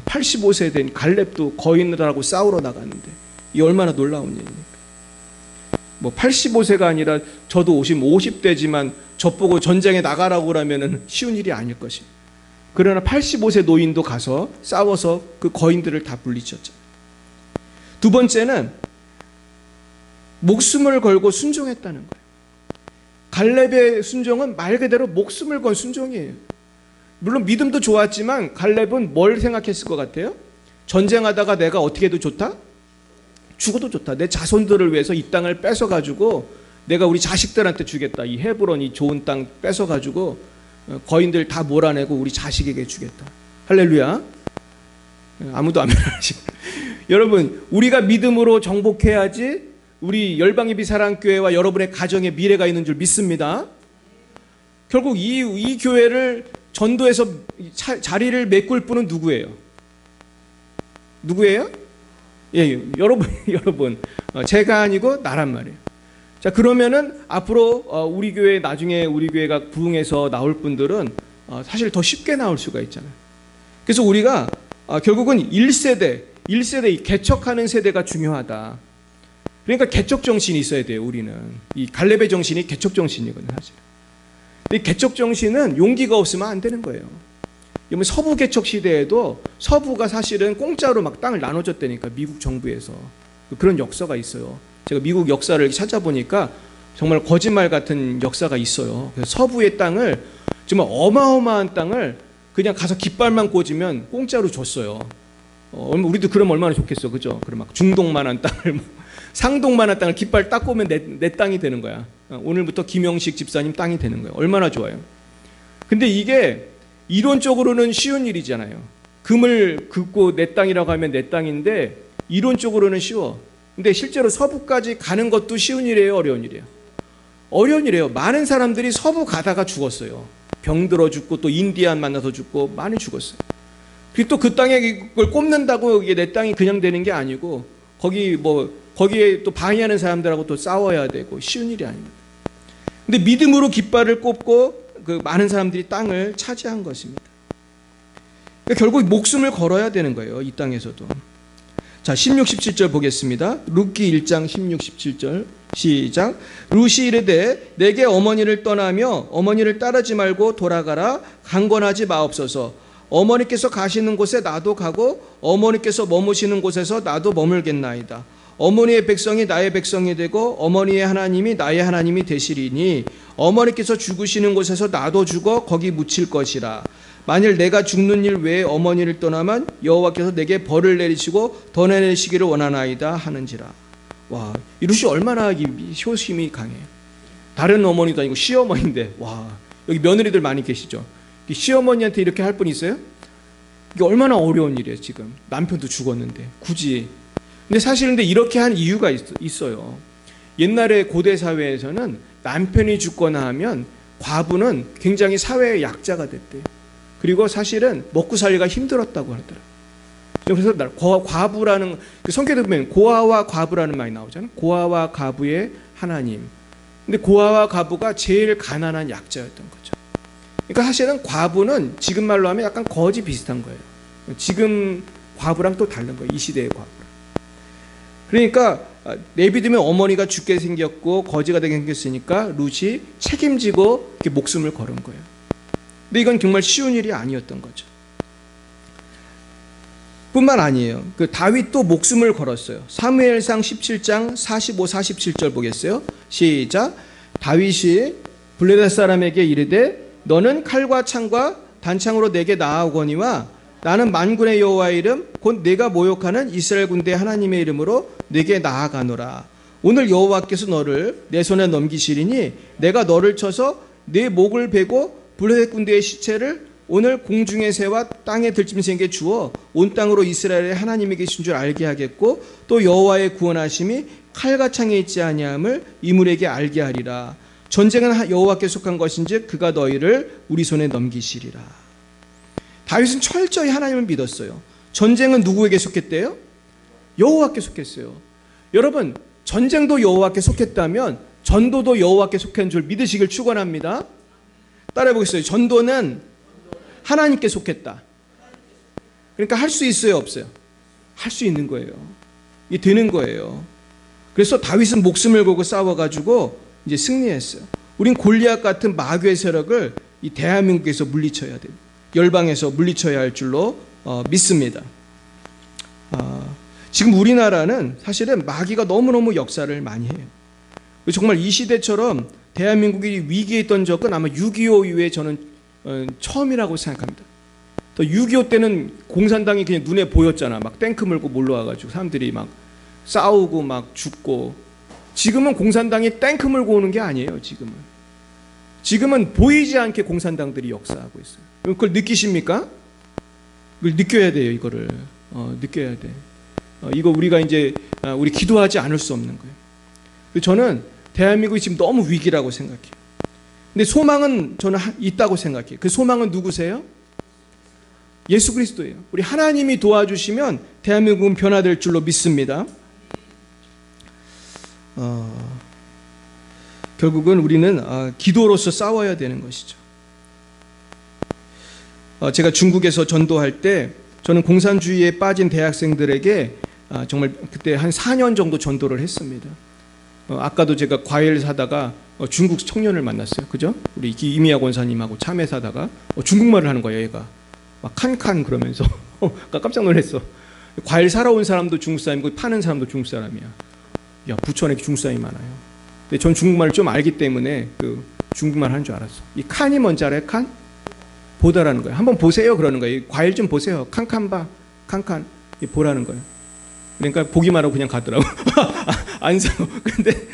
85세 된 갈렙도 거인들하고 싸우러 나갔는데 이 얼마나 놀라운 일입니까? 85세가 아니라 저도 50대지만 저보고 전쟁에 나가라고 그러면 쉬운 일이 아닐 것입니다. 그러나 85세 노인도 가서 싸워서 그 거인들을 다 물리쳤죠. 두 번째는 목숨을 걸고 순종했다는 거예요. 갈렙의 순종은 말 그대로 목숨을 건 순종이에요. 물론 믿음도 좋았지만 갈렙은 뭘 생각했을 것 같아요? 전쟁하다가 내가 어떻게 해도 좋다? 죽어도 좋다. 내 자손들을 위해서 이 땅을 뺏어가지고 내가 우리 자식들한테 주겠다. 이 헤브론 이 좋은 땅 뺏어가지고 거인들 다 몰아내고 우리 자식에게 주겠다. 할렐루야. 아무도 안 하시고. 여러분, 우리가 믿음으로 정복해야지 우리 열방예비 사랑교회와 여러분의 가정에 미래가 있는 줄 믿습니다. 결국 이 교회를 전도해서 자리를 메꿀 분은 누구예요? 누구예요? 예, 여러분. 제가 아니고 나란 말이에요. 자, 그러면은 앞으로 우리 교회 나중에 우리 교회가 부흥해서 나올 분들은 사실 더 쉽게 나올 수가 있잖아요. 그래서 우리가 결국은 1세대 개척하는 세대가 중요하다. 그러니까 개척 정신이 있어야 돼요. 우리는 이 갈렙의 정신이 개척 정신이거든요. 사실. 이 개척 정신은 용기가 없으면 안 되는 거예요. 서부 개척 시대에도 서부가 사실은 공짜로 막 땅을 나눠줬다니까 미국 정부에서 그런 역사가 있어요. 제가 미국 역사를 찾아보니까 정말 거짓말 같은 역사가 있어요. 그래서 서부의 땅을 정말 어마어마한 땅을 그냥 가서 깃발만 꽂으면 공짜로 줬어요. 우리도 그러면 얼마나 좋겠어, 그죠? 그럼 막 중동만한 땅을, 상동만한 땅을 깃발 딱 꽂으면 내 땅이 되는 거야. 오늘부터 김영식 집사님 땅이 되는 거예요. 얼마나 좋아요. 근데 이게 이론적으로는 쉬운 일이잖아요. 금을 긋고 내 땅이라고 하면 내 땅인데 이론적으로는 쉬워. 근데 실제로 서부까지 가는 것도 쉬운 일이에요, 어려운 일이에요? 어려운 일이에요. 많은 사람들이 서부 가다가 죽었어요. 병들어 죽고 또 인디안 만나서 죽고 많이 죽었어요. 그리고 또 그 땅에 이걸 꼽는다고 이게 내 땅이 그냥 되는 게 아니고 거기에 또 방해하는 사람들하고 또 싸워야 되고 쉬운 일이 아닙니다. 근데 믿음으로 깃발을 꼽고 그 많은 사람들이 땅을 차지한 것입니다. 그러니까 결국 목숨을 걸어야 되는 거예요, 이 땅에서도. 자, 16, 17절 보겠습니다. 룻기 1장 16, 17절 시작. 룻이 이르되 내게 어머니를 떠나며 어머니를 따르지 말고 돌아가라. 강권하지 마옵소서. 어머니께서 가시는 곳에 나도 가고 어머니께서 머무시는 곳에서 나도 머물겠나이다. 어머니의 백성이 나의 백성이 되고 어머니의 하나님이 나의 하나님이 되시리니 어머니께서 죽으시는 곳에서 나도 죽어 거기 묻힐 것이라. 만일 내가 죽는 일 외에 어머니를 떠나면 여호와께서 내게 벌을 내리시고 더 내리시기를 원하나이다 하는지라. 와, 이 룻이 얼마나 효심이 강해요. 다른 어머니도 아니고 시어머니인데, 와, 여기 며느리들 많이 계시죠. 시어머니한테 이렇게 할 분 있어요? 이게 얼마나 어려운 일이에요. 지금 남편도 죽었는데 굳이. 근데 사실 근데 이렇게 한 이유가 있어요. 옛날에 고대 사회에서는 남편이 죽거나 하면 과부는 굉장히 사회의 약자가 됐대요. 그리고 사실은 먹고 살기가 힘들었다고 하더라고요. 그래서 과부라는 그 성경에 보면 고아와 과부라는 말이 나오잖아요. 고아와 과부의 하나님. 근데 고아와 과부가 제일 가난한 약자였던 거죠. 그러니까 사실은 과부는 지금 말로 하면 약간 거지 비슷한 거예요. 지금 과부랑 또 다른 거예요. 이 시대의 과부랑. 그러니까 내비두면 어머니가 죽게 생겼고 거지가 되게 생겼으니까 룻이 책임지고 이렇게 목숨을 걸은 거예요. 근데 이건 정말 쉬운 일이 아니었던 거죠. 뿐만 아니에요. 그 다윗도 목숨을 걸었어요. 사무엘상 17장 45, 47절 보겠어요. 시작. 다윗이 블레셋 사람에게 이르되 너는 칼과 창과 단창으로 내게 나아오거니와 나는 만군의 여호와의 이름 곧 내가 모욕하는 이스라엘 군대 하나님의 이름으로 내게 나아가노라. 오늘 여호와께서 너를 내 손에 넘기시리니 내가 너를 쳐서 내 목을 베고 블레셋 군대의 시체를 오늘 공중의 새와 땅의 들짐승에게 주어 온 땅으로 이스라엘의 하나님이 계신 줄 알게 하겠고 또 여호와의 구원하심이 칼과 창에 있지 아니함을 이물에게 알게 하리라. 전쟁은 여호와께 속한 것인즉 그가 너희를 우리 손에 넘기시리라. 다윗은 철저히 하나님을 믿었어요. 전쟁은 누구에게 속했대요? 여호와께 속했어요. 여러분, 전쟁도 여호와께 속했다면 전도도 여호와께 속한 줄 믿으시길 축원합니다. 따라해 보겠어요. 전도는 하나님께 속했다. 그러니까 할 수 있어요, 없어요? 할 수 있는 거예요. 이게 되는 거예요. 그래서 다윗은 목숨을 걸고 싸워가지고 이제 승리했어요. 우린 골리앗 같은 마귀의 세력을 이 대한민국에서 물리쳐야 돼요. 열방에서 물리쳐야 할 줄로 믿습니다. 지금 우리나라는 사실은 마귀가 너무너무 역사를 많이 해요. 정말 이 시대처럼 대한민국이 위기에 있던 적은 아마 6.25 이후에 저는 처음이라고 생각합니다. 6.25 때는 공산당이 그냥 눈에 보였잖아. 막 탱크 몰고 몰려와가지고 사람들이 막 싸우고 막 죽고. 지금은 공산당이 탱크 몰고 오는 게 아니에요. 지금은 보이지 않게 공산당들이 역사하고 있어요. 그걸 느끼십니까? 그걸 느껴야 돼요. 이거를 느껴야 돼. 이거 우리가 이제 우리 기도하지 않을 수 없는 거예요. 저는 대한민국이 지금 너무 위기라고 생각해요. 근데 소망은 저는 있다고 생각해요. 그 소망은 누구세요? 예수 그리스도예요. 우리 하나님이 도와주시면 대한민국은 변화될 줄로 믿습니다. 결국은 우리는 기도로서 싸워야 되는 것이죠. 제가 중국에서 전도할 때 저는 공산주의에 빠진 대학생들에게 정말 그때 한 4년 정도 전도를 했습니다. 아까도 제가 과일 사다가 중국 청년을 만났어요. 그죠? 우리 이미야 권사님하고 참외 사다가 중국말을 하는 거예요. 얘가 막 칸칸 그러면서 깜짝 놀랐어. 과일 사러 온 사람도 중국 사람이고 파는 사람도 중국 사람이야. 야, 부천에 중국 사람이 많아요. 근데 전 중국말을 좀 알기 때문에 그 중국말 하는 줄 알았어. 이 칸이 뭔지 알아요? 칸? 보다라는 거예요. 한번 보세요 그러는 거예요. 과일 좀 보세요. 칸칸 봐. 칸칸. 이 보라는 거예요. 그러니까 보기만 하고 그냥 가더라고. 안 사. 근데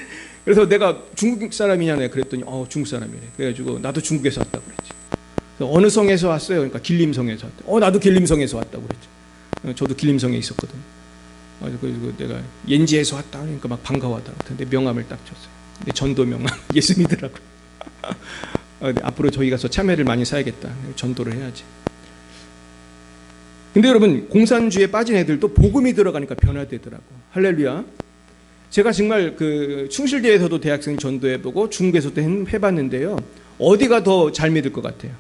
그래서 내가 중국 사람이냐 내가 그랬더니 중국 사람이래. 그래가지고 나도 중국에서 왔다고 그랬지. 어느 성에서 왔어요? 그러니까 길림성에서 왔대. 나도 길림성에서 왔다고 그랬지. 저도 길림성에 있었거든. 그리고 내가 옌지에서 왔다 그러니까 막 반가워하더라고. 근데 명함을 딱 줬어요. 근데 전도 명함 예수 믿으라고. 앞으로 저희 가서 참외를 많이 사야겠다. 전도를 해야지. 근데 여러분 공산주의에 빠진 애들도 복음이 들어가니까 변화되더라고. 할렐루야. 제가 정말 그 충실대에서도 대학생 전도해보고 중국에서도 해봤는데요. 어디가 더 잘 믿을 것 같아요?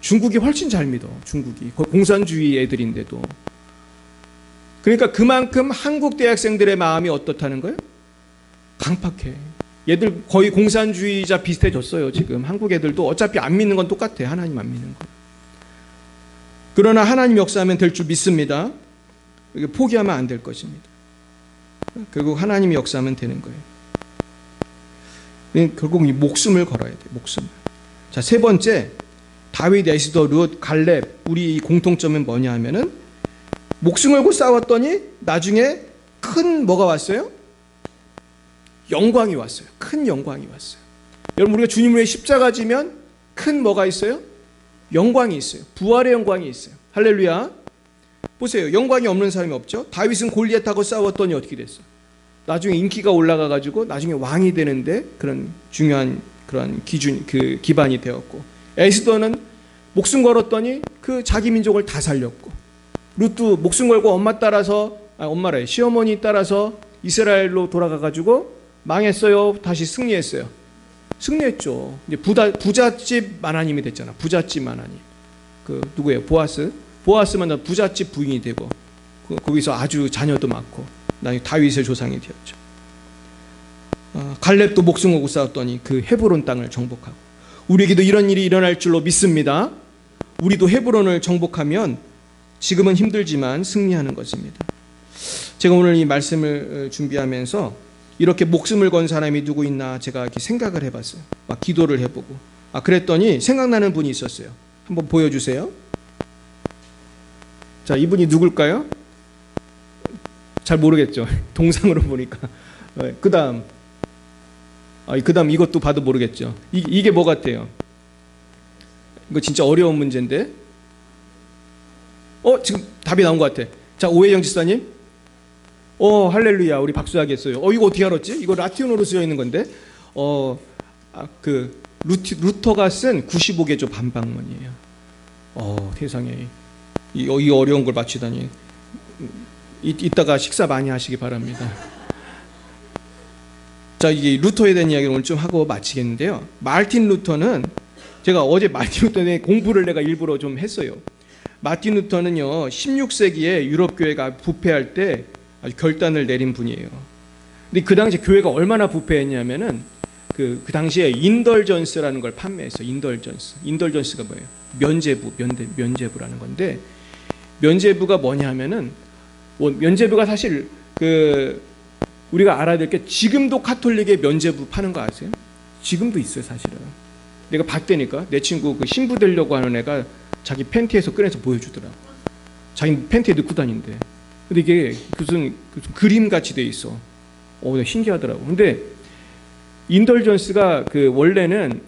중국이 훨씬 잘 믿어. 중국이 공산주의 애들인데도. 그러니까 그만큼 한국 대학생들의 마음이 어떻다는 거예요? 강팍해. 얘들 거의 공산주의자 비슷해졌어요. 지금 한국 애들도 어차피 안 믿는 건 똑같아. 하나님 안 믿는 거. 그러나 하나님 역사하면 될 줄 믿습니다. 포기하면 안 될 것입니다. 결국 하나님이 역사하면 되는 거예요. 결국 이 목숨을 걸어야 돼. 목숨을. 자, 세 번째, 다윗, 에스더, 룻, 갈렙. 우리 공통점은 뭐냐 하면은 목숨 걸고 싸웠더니 나중에 큰 뭐가 왔어요? 영광이 왔어요. 큰 영광이 왔어요. 여러분 우리가 주님을 위해 십자가 지면 큰 뭐가 있어요? 영광이 있어요. 부활의 영광이 있어요. 할렐루야. 보세요. 영광이 없는 사람이 없죠. 다윗은 골리앗하고 싸웠더니 어떻게 됐어? 나중에 인기가 올라가가지고 나중에 왕이 되는데 그런 중요한 그런 그 기반이 되었고, 에스더는 목숨 걸었더니 그 자기 민족을 다 살렸고, 룻도 목숨 걸고 엄마 따라서 엄마래 시어머니 따라서 이스라엘로 돌아가가지고 망했어요. 다시 승리했어요. 승리했죠. 이제 부잣집 마나님이 됐잖아. 부잣집 마나님. 그 누구예요? 보아스만 부잣집 부인이 되고 거기서 아주 자녀도 많고 나중에 다윗의 조상이 되었죠. 갈렙도 목숨 걸고 싸웠더니 그 헤브론 땅을 정복하고, 우리에게도 이런 일이 일어날 줄로 믿습니다. 우리도 헤브론을 정복하면 지금은 힘들지만 승리하는 것입니다. 제가 오늘 이 말씀을 준비하면서 이렇게 목숨을 건 사람이 누구 있나 제가 이렇게 생각을 해봤어요. 막 기도를 해보고. 그랬더니 생각나는 분이 있었어요. 한번 보여주세요. 자, 이분이 누굴까요? 잘 모르겠죠. 동상으로 보니까. 그 다음 이것도 봐도 모르겠죠. 이게 뭐 같아요? 이거 진짜 어려운 문제인데. 지금 답이 나온 것 같아. 자, 오해영 지사님. 할렐루야. 우리 박수하겠어요. 이거 어떻게 알았지? 이거 라틴어로 쓰여 있는 건데. 루터가 쓴 95개조 반박문이에요. 세상에. 이 어려운 걸 맞추다니. 이따가 식사 많이 하시기 바랍니다. 자, 이게 루터에 대한 이야기를 오늘 좀 하고 마치겠는데요. 마르틴 루터는, 제가 어제 마르틴 루터에 공부를 내가 일부러 좀 했어요. 마르틴 루터는요, 16세기에 유럽 교회가 부패할 때 아주 결단을 내린 분이에요. 근데 그 당시 교회가 얼마나 부패했냐면은 그 당시에 인덜전스라는 걸 판매했어요. 인덜전스가 뭐예요? 면제부라는 건데, 면제부가 뭐냐 하면은 면제부가 사실 우리가 알아야 될 게, 지금도 카톨릭에 면제부 파는 거 아세요? 지금도 있어요, 사실은. 내가 봤다니까. 내 친구 그 신부 되려고 하는 애가 자기 팬티에서 꺼내서 보여주더라고. 자기 팬티에 넣고 다닌대. 근데 이게 무슨 그림 같이 돼 있어. 신기하더라고. 근데 인덜전스가 원래는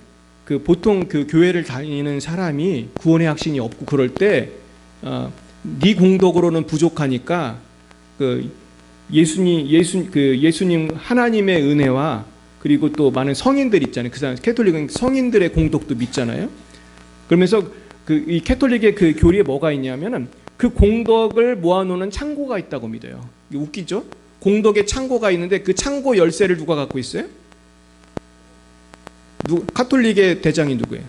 보통 교회를 다니는 사람이 구원의 확신이 없고 그럴 때 네 공덕으로는 부족하니까 예수님 하나님의 은혜와 그리고 또 많은 성인들 있잖아요. 그 사람 캐톨릭은 성인들의 공덕도 믿잖아요. 그러면서 이 캐톨릭의 그 교리에 뭐가 있냐면은 그 공덕을 모아놓는 창고가 있다고 믿어요. 이게 웃기죠? 공덕의 창고가 있는데 그 창고 열쇠를 누가 갖고 있어요? 카톨릭의 대장이 누구예요?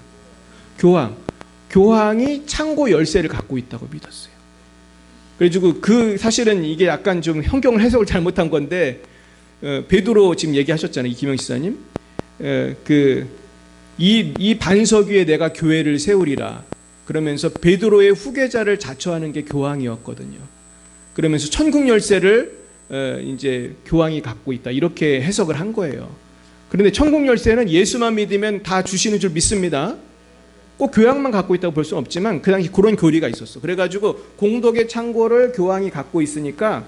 교황이 창고 열쇠를 갖고 있다고 믿었어요. 그래가지고 사실은 이게 약간 좀 성경을 해석을 잘못한 건데, 베드로 지금 얘기하셨잖아요, 이김영 지사님. 이 반석 위에 내가 교회를 세우리라. 그러면서 베드로의 후계자를 자처하는 게 교황이었거든요. 그러면서 천국 열쇠를 이제 교황이 갖고 있다 이렇게 해석을 한 거예요. 그런데 천국 열쇠는 예수만 믿으면 다 주시는 줄 믿습니다. 꼭 교황만 갖고 있다고 볼 수는 없지만 그 당시 그런 교리가 있었어. 그래가지고 공덕의 창고를 교황이 갖고 있으니까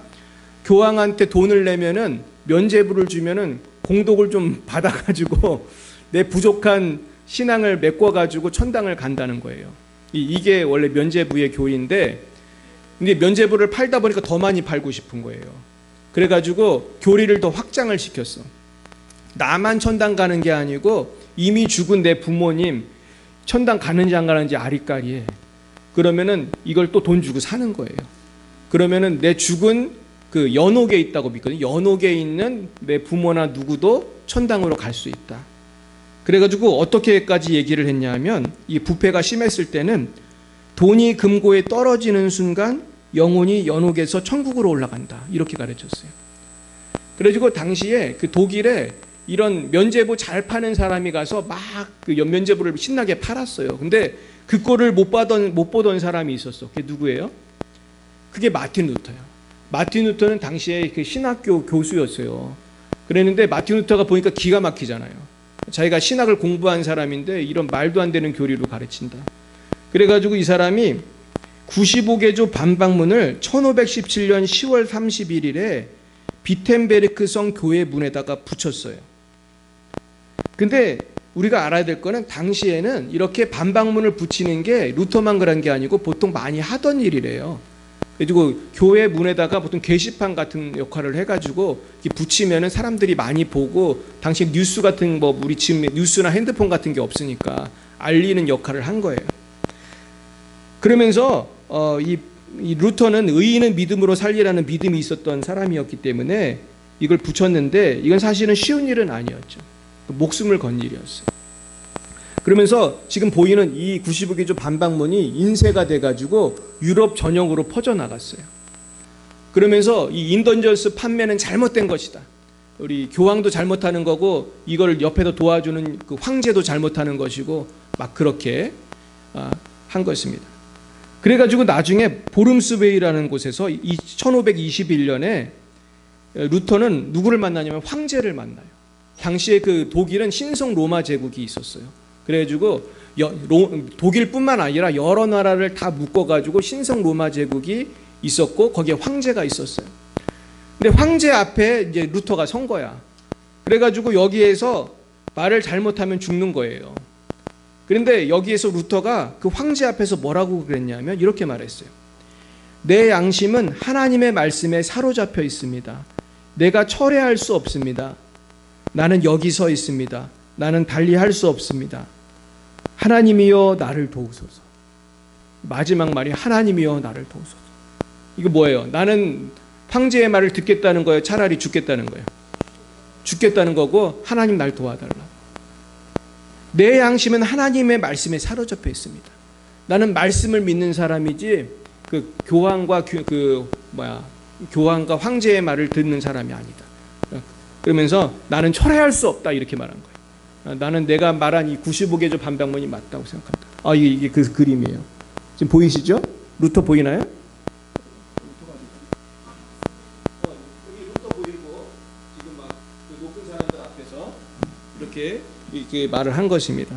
교황한테 돈을 내면은 면죄부를 주면은 공덕을 좀 받아가지고 내 부족한 신앙을 메꿔가지고 천당을 간다는 거예요. 이게 원래 면죄부의 교리인데, 근데 면죄부를 팔다 보니까 더 많이 팔고 싶은 거예요. 그래가지고 교리를 더 확장을 시켰어. 나만 천당 가는 게 아니고 이미 죽은 내 부모님 천당 가는지 안 가는지 아리까리해. 그러면은 이걸 또 돈 주고 사는 거예요. 그러면은 내 죽은 그 연옥에 있다고 믿거든요. 연옥에 있는 내 부모나 누구도 천당으로 갈 수 있다. 그래가지고 어떻게까지 얘기를 했냐면 이 부패가 심했을 때는 돈이 금고에 떨어지는 순간 영혼이 연옥에서 천국으로 올라간다. 이렇게 가르쳤어요. 그래가지고 당시에 그 독일에 이런 면죄부 잘 파는 사람이 가서 막 그 면죄부를 신나게 팔았어요. 근데 그 꼴을 못 보던 사람이 있었어. 그게 누구예요? 그게 마틴 루터예요. 마틴 루터는 당시에 그 신학교 교수였어요. 그랬는데 마틴 루터가 보니까 기가 막히잖아요. 자기가 신학을 공부한 사람인데 이런 말도 안 되는 교리로 가르친다. 그래가지고 이 사람이 95개조 반박문을 1517년 10월 31일에 비텐베르크성 교회 문에다가 붙였어요. 근데 우리가 알아야 될 거는 당시에는 이렇게 반박문을 붙이는 게 루터만 그런 게 아니고 보통 많이 하던 일이래요. 그리고 교회 문에다가 보통 게시판 같은 역할을 해가지고 붙이면은 사람들이 많이 보고, 당시 뉴스 같은 뭐 우리 지금 뉴스나 핸드폰 같은 게 없으니까 알리는 역할을 한 거예요. 그러면서 이 루터는 의인은 믿음으로 살리라는 믿음이 있었던 사람이었기 때문에 이걸 붙였는데 이건 사실은 쉬운 일은 아니었죠. 목숨을 건 일이었어요. 그러면서 지금 보이는 이 95개조 반박문이 인쇄가 돼가지고 유럽 전역으로 퍼져나갔어요. 그러면서 이 인던저스 판매는 잘못된 것이다. 우리 교황도 잘못하는 거고 이걸 옆에서 도와주는 그 황제도 잘못하는 것이고 막 그렇게 한 것입니다. 그래가지고 나중에 보름스베이라는 곳에서 1521년에 루터는 누구를 만나냐면 황제를 만나요. 당시에 그 독일은 신성 로마 제국이 있었어요. 그래가지고 독일뿐만 아니라 여러 나라를 다 묶어가지고 신성 로마 제국이 있었고 거기에 황제가 있었어요. 근데 황제 앞에 이제 루터가 선 거야. 그래가지고 여기에서 말을 잘못하면 죽는 거예요. 그런데 여기에서 루터가 그 황제 앞에서 뭐라고 그랬냐면 이렇게 말했어요. 내 양심은 하나님의 말씀에 사로잡혀 있습니다. 내가 철회할 수 없습니다. 나는 여기 서 있습니다. 나는 달리 할 수 없습니다. 하나님이여 나를 도우소서. 마지막 말이 하나님이여 나를 도우소서. 이거 뭐예요? 나는 황제의 말을 듣겠다는 거예요? 차라리 죽겠다는 거예요? 죽겠다는 거고 하나님 날 도와달라. 내 양심은 하나님의 말씀에 사로잡혀 있습니다. 나는 말씀을 믿는 사람이지 그 교황과 황제의 말을 듣는 사람이 아니다. 그러면서 나는 철회할 수 없다 이렇게 말한 거예요. 나는 내가 말한 이 95개조 반박문이 맞다고 생각한다. 이게 그 그림이에요. 지금 보이시죠? 루터 보이나요? 여기 루터 보이고 지금 막 그 높은 사람들 앞에서 이렇게 말을 한 것입니다.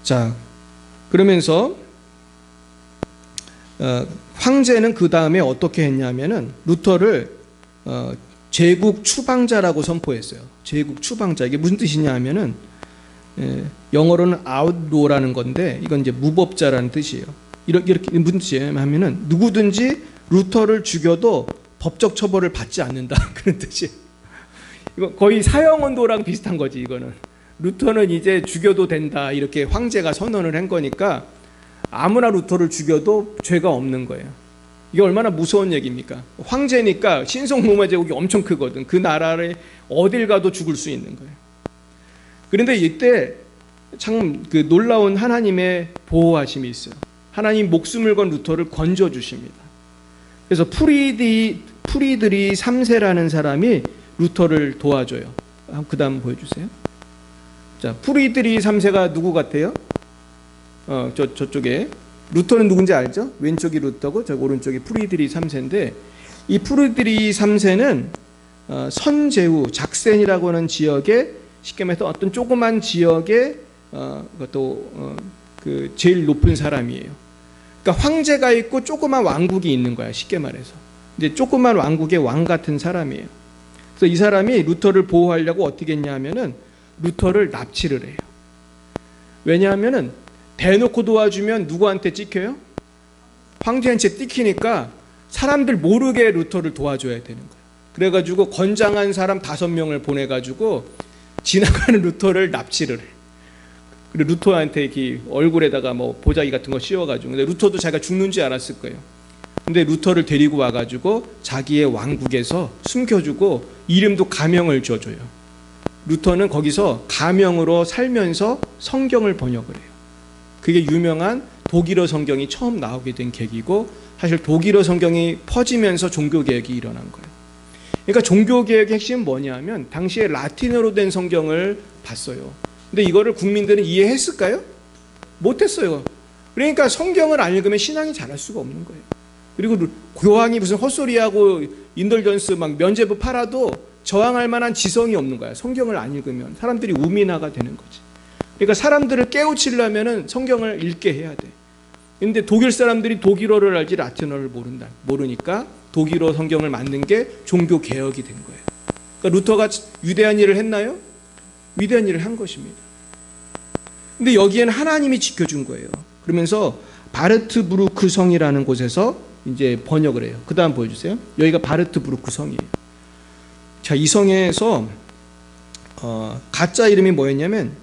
자, 그러면서 황제는 그 다음에 어떻게 했냐면은 루터를 제국 추방자라고 선포했어요. 제국 추방자. 이게 무슨 뜻이냐 하면은 영어로는 outlaw라는 건데 이건 이제 무법자라는 뜻이에요. 이렇게 무슨 뜻이에요 하면은 누구든지 루터를 죽여도 법적 처벌을 받지 않는다 그런 뜻이에요. 이거 거의 사형언도랑 비슷한 거지 이거는. 루터는 이제 죽여도 된다 이렇게 황제가 선언을 한 거니까 아무나 루터를 죽여도 죄가 없는 거예요. 이게 얼마나 무서운 얘기입니까? 황제니까 신성 로마 제국이 엄청 크거든. 그 나라를 어딜 가도 죽을 수 있는 거예요. 그런데 이때 참 그 놀라운 하나님의 보호하심이 있어요. 하나님 목숨을 건 루터를 건져 주십니다. 그래서 프리드리 3세라는 사람이 루터를 도와줘요. 그 다음 보여주세요. 자, 프리드리 3세가 누구 같아요? 저쪽에 루터는 누군지 알죠? 왼쪽이 루터고 저 오른쪽이 프리드리 3세인데 이 푸르드리 3세는 선제후 작센이라고 하는 지역에 쉽게 말해서 어떤 조그만 지역에 그것도 그 제일 높은 사람이에요. 그러니까 황제가 있고 조그만 왕국이 있는 거야, 쉽게 말해서. 근데 조그만 왕국의 왕 같은 사람이에요. 그래서 이 사람이 루터를 보호하려고 어떻게 했냐면은 루터를 납치를 해요. 왜냐하면은 대놓고 도와주면 누구한테 찍혀요? 황제한테 찍히니까 사람들 모르게 루터를 도와줘야 되는 거예요. 그래가지고 건장한 사람 5명을 보내가지고 지나가는 루터를 납치를 해. 그리고 루터한테 이렇게 얼굴에다가 뭐 보자기 같은 거 씌워가지고. 근데 루터도 자기가 죽는지 알았을 거예요. 근데 루터를 데리고 와가지고 자기의 왕국에서 숨겨주고 이름도 가명을 줘줘요. 루터는 거기서 가명으로 살면서 성경을 번역을 해요. 그게 유명한 독일어 성경이 처음 나오게 된 계기고, 사실 독일어 성경이 퍼지면서 종교개혁이 일어난 거예요. 그러니까 종교개혁의 핵심은 뭐냐면 당시에 라틴어로 된 성경을 봤어요. 근데 이거를 국민들은 이해했을까요? 못했어요. 그러니까 성경을 안 읽으면 신앙이 자랄 수가 없는 거예요. 그리고 교황이 무슨 헛소리하고 인덜전스 막 면죄부 팔아도 저항할 만한 지성이 없는 거야. 성경을 안 읽으면 사람들이 우민화가 되는 거지. 그러니까 사람들을 깨우치려면은 성경을 읽게 해야 돼. 근데 독일 사람들이 독일어를 알지 라틴어를 모르니까 독일어 성경을 만든 게 종교 개혁이 된 거예요. 그러니까 루터가 위대한 일을 했나요? 위대한 일을 한 것입니다. 근데 여기에는 하나님이 지켜준 거예요. 그러면서 바르트부르크 성이라는 곳에서 이제 번역을 해요. 그 다음 보여주세요. 여기가 바르트부르크 성이에요. 자, 이 성에서 가짜 이름이 뭐였냐면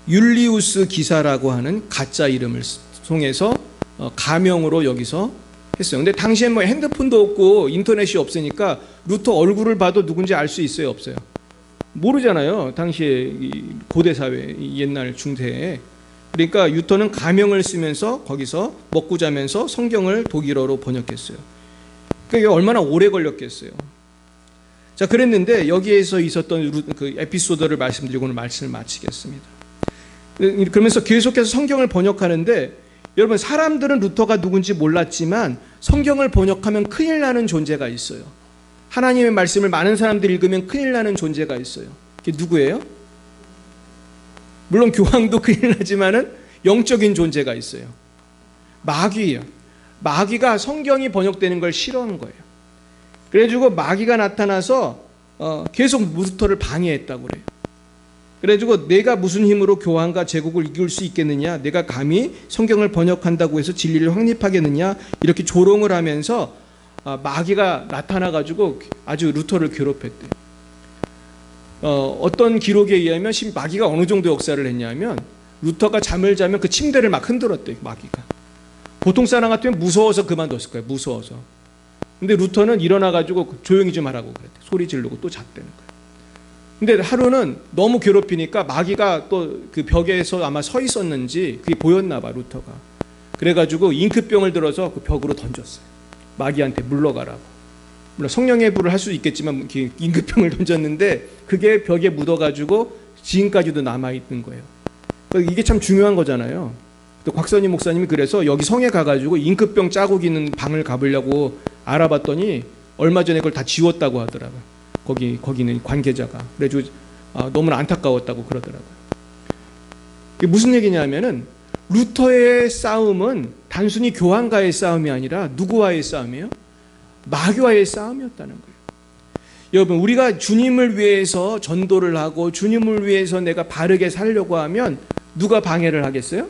율리우스 기사라고 하는 가짜 이름을 통해서 가명으로 여기서 했어요. 근데 당시엔 뭐 핸드폰도 없고 인터넷이 없으니까 루터 얼굴을 봐도 누군지 알 수 있어요, 없어요? 모르잖아요. 당시에 고대 사회, 옛날 중세에. 그러니까 루터는 가명을 쓰면서 거기서 먹고 자면서 성경을 독일어로 번역했어요. 그러니까 이게 얼마나 오래 걸렸겠어요. 자, 그랬는데 여기에서 있었던 그 에피소드를 말씀드리고 오늘 말씀을 마치겠습니다. 그러면서 계속해서 성경을 번역하는데, 여러분, 사람들은 루터가 누군지 몰랐지만 성경을 번역하면 큰일 나는 존재가 있어요. 하나님의 말씀을 많은 사람들이 읽으면 큰일 나는 존재가 있어요. 그게 누구예요? 물론 교황도 큰일 나지만은 영적인 존재가 있어요. 마귀예요. 마귀가 성경이 번역되는 걸 싫어한 거예요. 그래가지고 마귀가 나타나서 계속 루터를 방해했다고 그래요. 그래가지고 내가 무슨 힘으로 교황과 제국을 이길 수 있겠느냐, 내가 감히 성경을 번역한다고 해서 진리를 확립하겠느냐, 이렇게 조롱을 하면서 마귀가 나타나가지고 아주 루터를 괴롭혔대요. 어떤 기록에 의하면 마귀가 어느 정도 역사를 했냐면 루터가 잠을 자면 그 침대를 막 흔들었대요, 마귀가. 보통 사람 같으면 무서워서 그만뒀을 거예요, 무서워서. 근데 루터는 일어나가지고 조용히 좀 하라고 그랬대요. 소리 지르고 또 잤다는 거예요. 근데 하루는 너무 괴롭히니까 마귀가 또 그 벽에서 아마 서 있었는지 그게 보였나 봐, 루터가. 그래가지고 잉크병을 들어서 그 벽으로 던졌어요. 마귀한테 물러가라고. 물론 성령의 불을 할 수 있겠지만 잉크병을 던졌는데 그게 벽에 묻어가지고 지금까지도 남아있는 거예요. 이게 참 중요한 거잖아요. 또 곽선희 목사님이 그래서 여기 성에 가가지고 잉크병 자국 있는 방을 가보려고 알아봤더니 얼마 전에 그걸 다 지웠다고 하더라고요. 거기는 관계자가. 그래가지고 너무나 안타까웠다고 그러더라고요. 이게 무슨 얘기냐면은 루터의 싸움은 단순히 교황과의 싸움이 아니라 누구와의 싸움이에요? 마귀와의 싸움이었다는 거예요. 여러분, 우리가 주님을 위해서 전도를 하고 주님을 위해서 내가 바르게 살려고 하면 누가 방해를 하겠어요?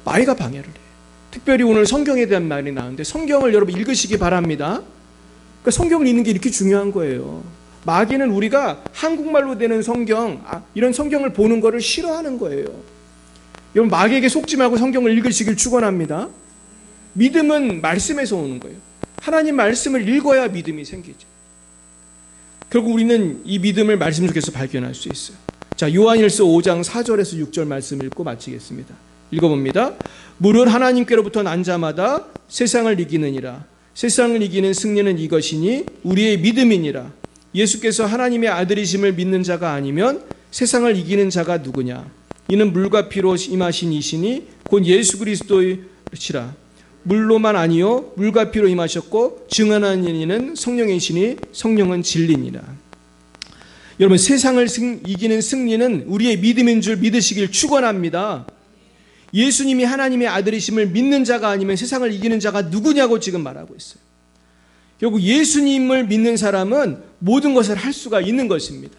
마귀가 방해를 해요. 특별히 오늘 성경에 대한 말이 나오는데 성경을 여러분 읽으시기 바랍니다. 그러니까 성경을 읽는 게 이렇게 중요한 거예요. 마귀는 우리가 한국말로 되는 성경, 이런 성경을 보는 거를 싫어하는 거예요. 여러분, 마귀에게 속지 말고 성경을 읽으시길 축원합니다. 믿음은 말씀에서 오는 거예요. 하나님 말씀을 읽어야 믿음이 생기죠. 결국 우리는 이 믿음을 말씀 속에서 발견할 수 있어요. 자, 요한일서 5장 4절에서 6절 말씀 읽고 마치겠습니다. 읽어봅니다. 무릇 하나님께로부터 난 자마다 세상을 이기느니라. 세상을 이기는 승리는 이것이니 우리의 믿음이니라. 예수께서 하나님의 아들이심을 믿는 자가 아니면 세상을 이기는 자가 누구냐? 이는 물과 피로 임하신 이시니 곧 예수 그리스도이시라. 물로만 아니요 물과 피로 임하셨고 증언하는 이는 성령의 신이 성령은 진리니라. 여러분, 세상을 이기는 승리는 우리의 믿음인 줄 믿으시길 축원합니다. 예수님이 하나님의 아들이심을 믿는 자가 아니면 세상을 이기는 자가 누구냐고 지금 말하고 있어요. 결국 예수님을 믿는 사람은 모든 것을 할 수가 있는 것입니다.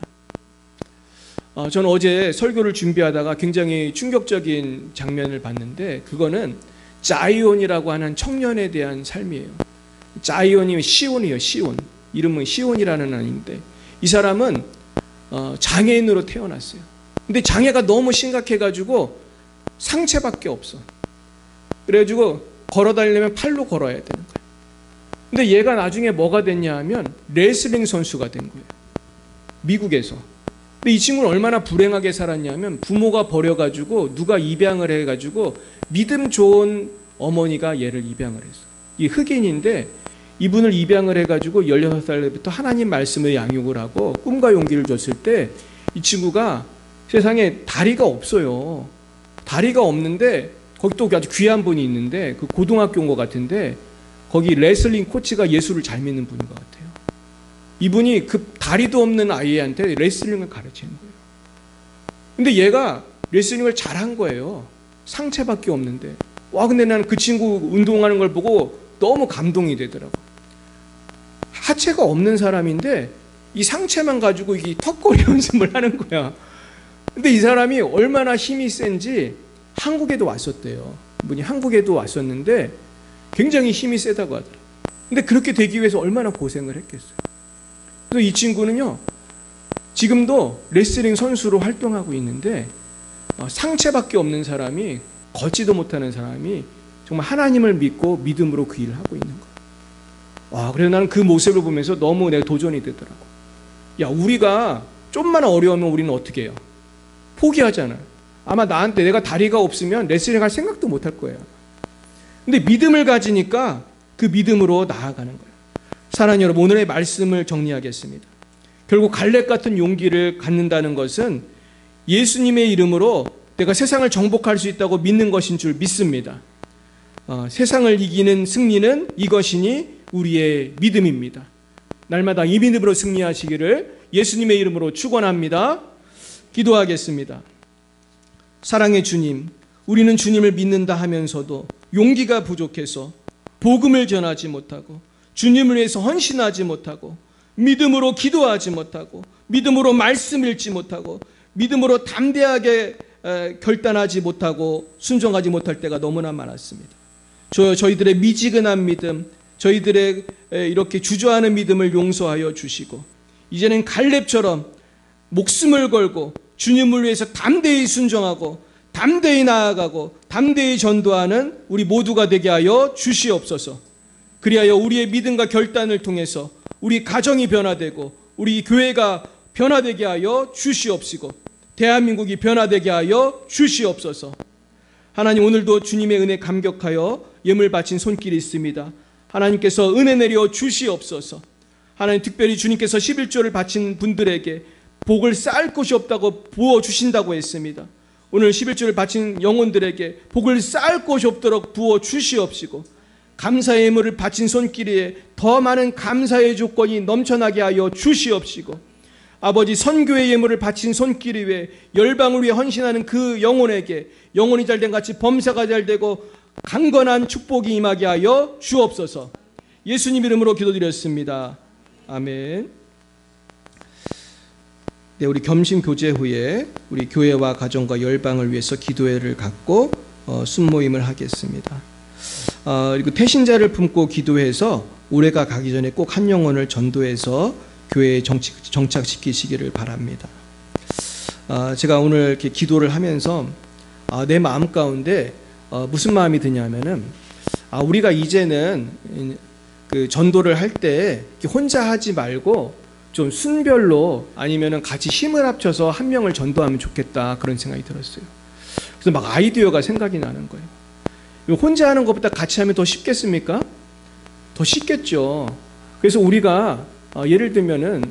저는 어제 설교를 준비하다가 굉장히 충격적인 장면을 봤는데, 그거는 자이온이라고 하는 청년에 대한 삶이에요. 자이온이 시온이에요. 시온. 이름은 시온이라는 아이인데, 이 사람은 장애인으로 태어났어요. 근데 장애가 너무 심각해가지고 상체밖에 없어. 그래가지고 걸어다니려면 팔로 걸어야 되는 거예요. 근데 얘가 나중에 뭐가 됐냐 하면 레슬링 선수가 된 거예요. 미국에서. 근데 이 친구는 얼마나 불행하게 살았냐면 부모가 버려가지고 누가 입양을 해가지고 믿음 좋은 어머니가 얘를 입양을 했어. 이 흑인인데 이분을 입양을 해가지고 16살부터 하나님 말씀을 양육을 하고 꿈과 용기를 줬을 때 이 친구가 세상에 다리가 없어요. 다리가 없는데 거기 또 아주 귀한 분이 있는데 그 고등학교인 것 같은데 거기 레슬링 코치가 예수를 잘 믿는 분인 것 같아요. 이분이 그 다리도 없는 아이한테 레슬링을 가르치는 거예요. 근데 얘가 레슬링을 잘한 거예요. 상체밖에 없는데. 와, 근데 나는 그 친구 운동하는 걸 보고 너무 감동이 되더라고. 하체가 없는 사람인데 이 상체만 가지고 이 턱걸이 연습을 하는 거야. 근데 이 사람이 얼마나 힘이 센지 한국에도 왔었대요. 이분이 한국에도 왔었는데 굉장히 힘이 세다고 하더라고요. 근데 그렇게 되기 위해서 얼마나 고생을 했겠어요. 그래서 이 친구는요, 지금도 레슬링 선수로 활동하고 있는데 상체밖에 없는 사람이, 걷지도 못하는 사람이 정말 하나님을 믿고 믿음으로 그 일을 하고 있는 거예요. 와, 그래서 나는 그 모습을 보면서 너무 내가 도전이 되더라고. 야, 우리가 좀만 어려우면 우리는 어떻게 해요? 포기하잖아요. 아마 나한테 내가 다리가 없으면 레슬링 할 생각도 못 할 거예요. 근데 믿음을 가지니까 그 믿음으로 나아가는 거예요. 사랑하는 여러분, 오늘의 말씀을 정리하겠습니다. 결국 갈렙 같은 용기를 갖는다는 것은 예수님의 이름으로 내가 세상을 정복할 수 있다고 믿는 것인 줄 믿습니다. 세상을 이기는 승리는 이것이니 우리의 믿음입니다. 날마다 이 믿음으로 승리하시기를 예수님의 이름으로 축원합니다. 기도하겠습니다. 사랑의 주님, 우리는 주님을 믿는다 하면서도 용기가 부족해서 복음을 전하지 못하고 주님을 위해서 헌신하지 못하고 믿음으로 기도하지 못하고 믿음으로 말씀 읽지 못하고 믿음으로 담대하게 결단하지 못하고 순종하지 못할 때가 너무나 많았습니다. 저희들의 미지근한 믿음, 저희들의 이렇게 주저하는 믿음을 용서하여 주시고 이제는 갈렙처럼 목숨을 걸고 주님을 위해서 담대히 순종하고 담대히 나아가고 담대히 전도하는 우리 모두가 되게 하여 주시옵소서. 그리하여 우리의 믿음과 결단을 통해서 우리 가정이 변화되고 우리 교회가 변화되게 하여 주시옵시고 대한민국이 변화되게 하여 주시옵소서. 하나님, 오늘도 주님의 은혜 감격하여 예물 바친 손길이 있습니다. 하나님께서 은혜 내려 주시옵소서. 하나님, 특별히 주님께서 11조를 바친 분들에게 복을 쌓을 곳이 없다고 부어주신다고 했습니다. 오늘 11조를 바친 영혼들에게 복을 쌓을 곳이 없도록 부어주시옵시고 감사의 예물을 바친 손길에 더 많은 감사의 조건이 넘쳐나게 하여 주시옵시고 아버지, 선교의 예물을 바친 손길 위에 열방을 위해 헌신하는 그 영혼에게 영혼이 잘된 같이 범사가 잘되고 강건한 축복이 임하게 하여 주옵소서. 예수님 이름으로 기도드렸습니다. 아멘. 네, 우리 겸신 교제 후에 우리 교회와 가정과 열방을 위해서 기도회를 갖고 순모임을 하겠습니다. 그리고 태신자를 품고 기도해서 올해가 가기 전에 꼭 한 영혼을 전도해서 교회에 정착시키시기를 바랍니다. 제가 오늘 이렇게 기도를 하면서 내 마음 가운데 무슨 마음이 드냐면은 우리가 이제는 그 전도를 할 때 혼자 하지 말고 좀 순별로 아니면은 같이 힘을 합쳐서 한 명을 전도하면 좋겠다, 그런 생각이 들었어요. 그래서 막 아이디어가 생각이 나는 거예요. 혼자 하는 것보다 같이 하면 더 쉽겠습니까? 더 쉽겠죠. 그래서 우리가 예를 들면은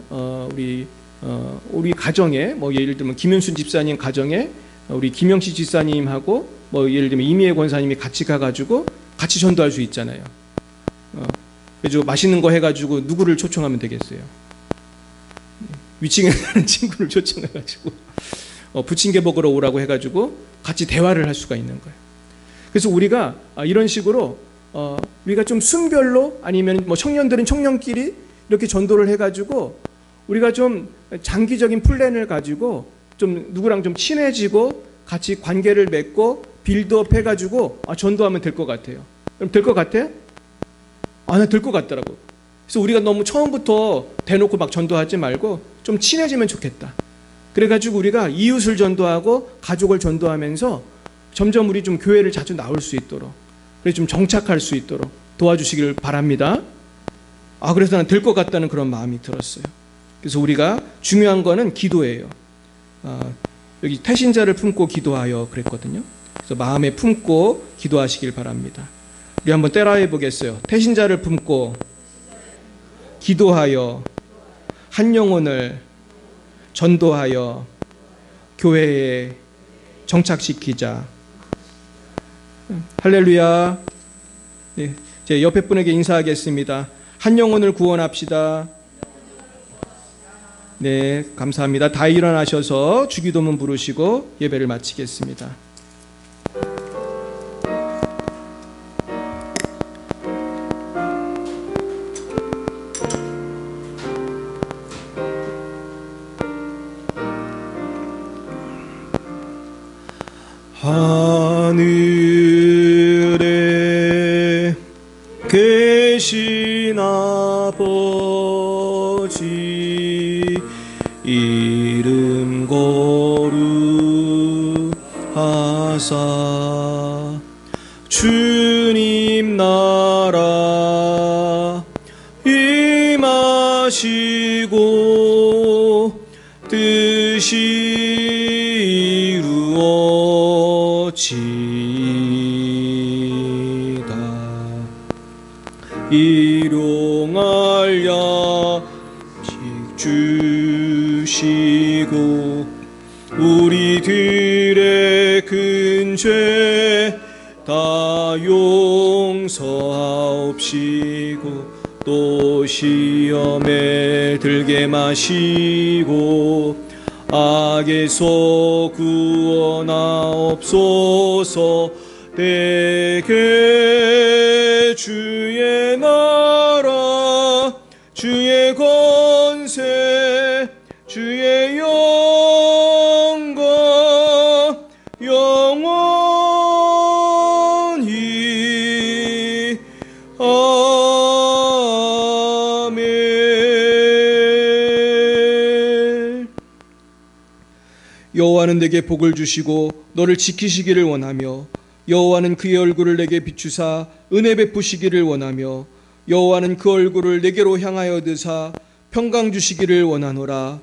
우리 가정에 예를 들면 김윤순 집사님 가정에 우리 김영시 집사님하고 예를 들면 이미애 권사님이 같이 가가지고 같이 전도할 수 있잖아요. 그래서 맛있는 거 해가지고 누구를 초청하면 되겠어요? 위층에 사는 친구를 초청해가지고 부침개 먹으러 오라고 해가지고 같이 대화를 할 수가 있는 거예요. 그래서 우리가 이런 식으로 우리가 좀 순별로 아니면 뭐 청년들은 청년끼리 이렇게 전도를 해가지고 우리가 좀 장기적인 플랜을 가지고 좀 누구랑 좀 친해지고 같이 관계를 맺고 빌드업 해가지고 전도하면 될 것 같아요. 그럼 될 것 같아? 나 될 것 같더라고. 그래서 우리가 너무 처음부터 대놓고 막 전도하지 말고 좀 친해지면 좋겠다. 그래가지고 우리가 이웃을 전도하고 가족을 전도하면서 점점 우리 좀 교회를 자주 나올 수 있도록, 그래서 좀 정착할 수 있도록 도와주시기를 바랍니다. 그래서 난 될 것 같다는 그런 마음이 들었어요. 그래서 우리가 중요한 거는 기도예요. 여기 태신자를 품고 기도하여 그랬거든요. 그래서 마음에 품고 기도하시길 바랍니다. 우리 한번 따라해 보겠어요. 태신자를 품고 기도하여 한 영혼을 전도하여 교회에 정착시키자. 할렐루야. 네, 제 옆에 분에게 인사하겠습니다. 한 영혼을 구원합시다. 네, 감사합니다. 다 일어나셔서 주기도문 부르시고 예배를 마치겠습니다. 하늘에 계신 아버지 이름 거룩하사 주님 나라 임하시고 뜻이 이루어지이다. 일용할 양식 주시고 우리들의 큰 죄 다 용서하옵시고 또 시험에 들게 마시고 악에서 구원하옵소서. 내게 주의 나라 주의 권세 주의 영광 영원히 아멘. 여호와는 내게 복을 주시고 너를 지키시기를 원하며 여호와는 그의 얼굴을 내게 비추사 은혜 베푸시기를 원하며 여호와는 그 얼굴을 내게로 향하여 드사 평강 주시기를 원하노라.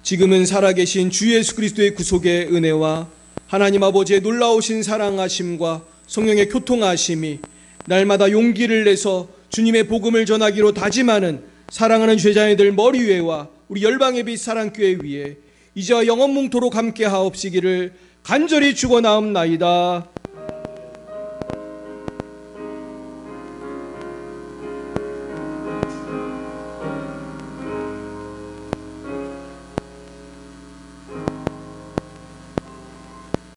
지금은 살아계신 주 예수 그리스도의 구속의 은혜와 하나님 아버지의 놀라우신 사랑하심과 성령의 교통하심이 날마다 용기를 내서 주님의 복음을 전하기로 다짐하는 사랑하는 제자녀들 머리 위에와 우리 열방의 빛 사랑교회 위에 이제와 영원뭉토록 함께 하옵시기를 간절히 축원하옵나이다.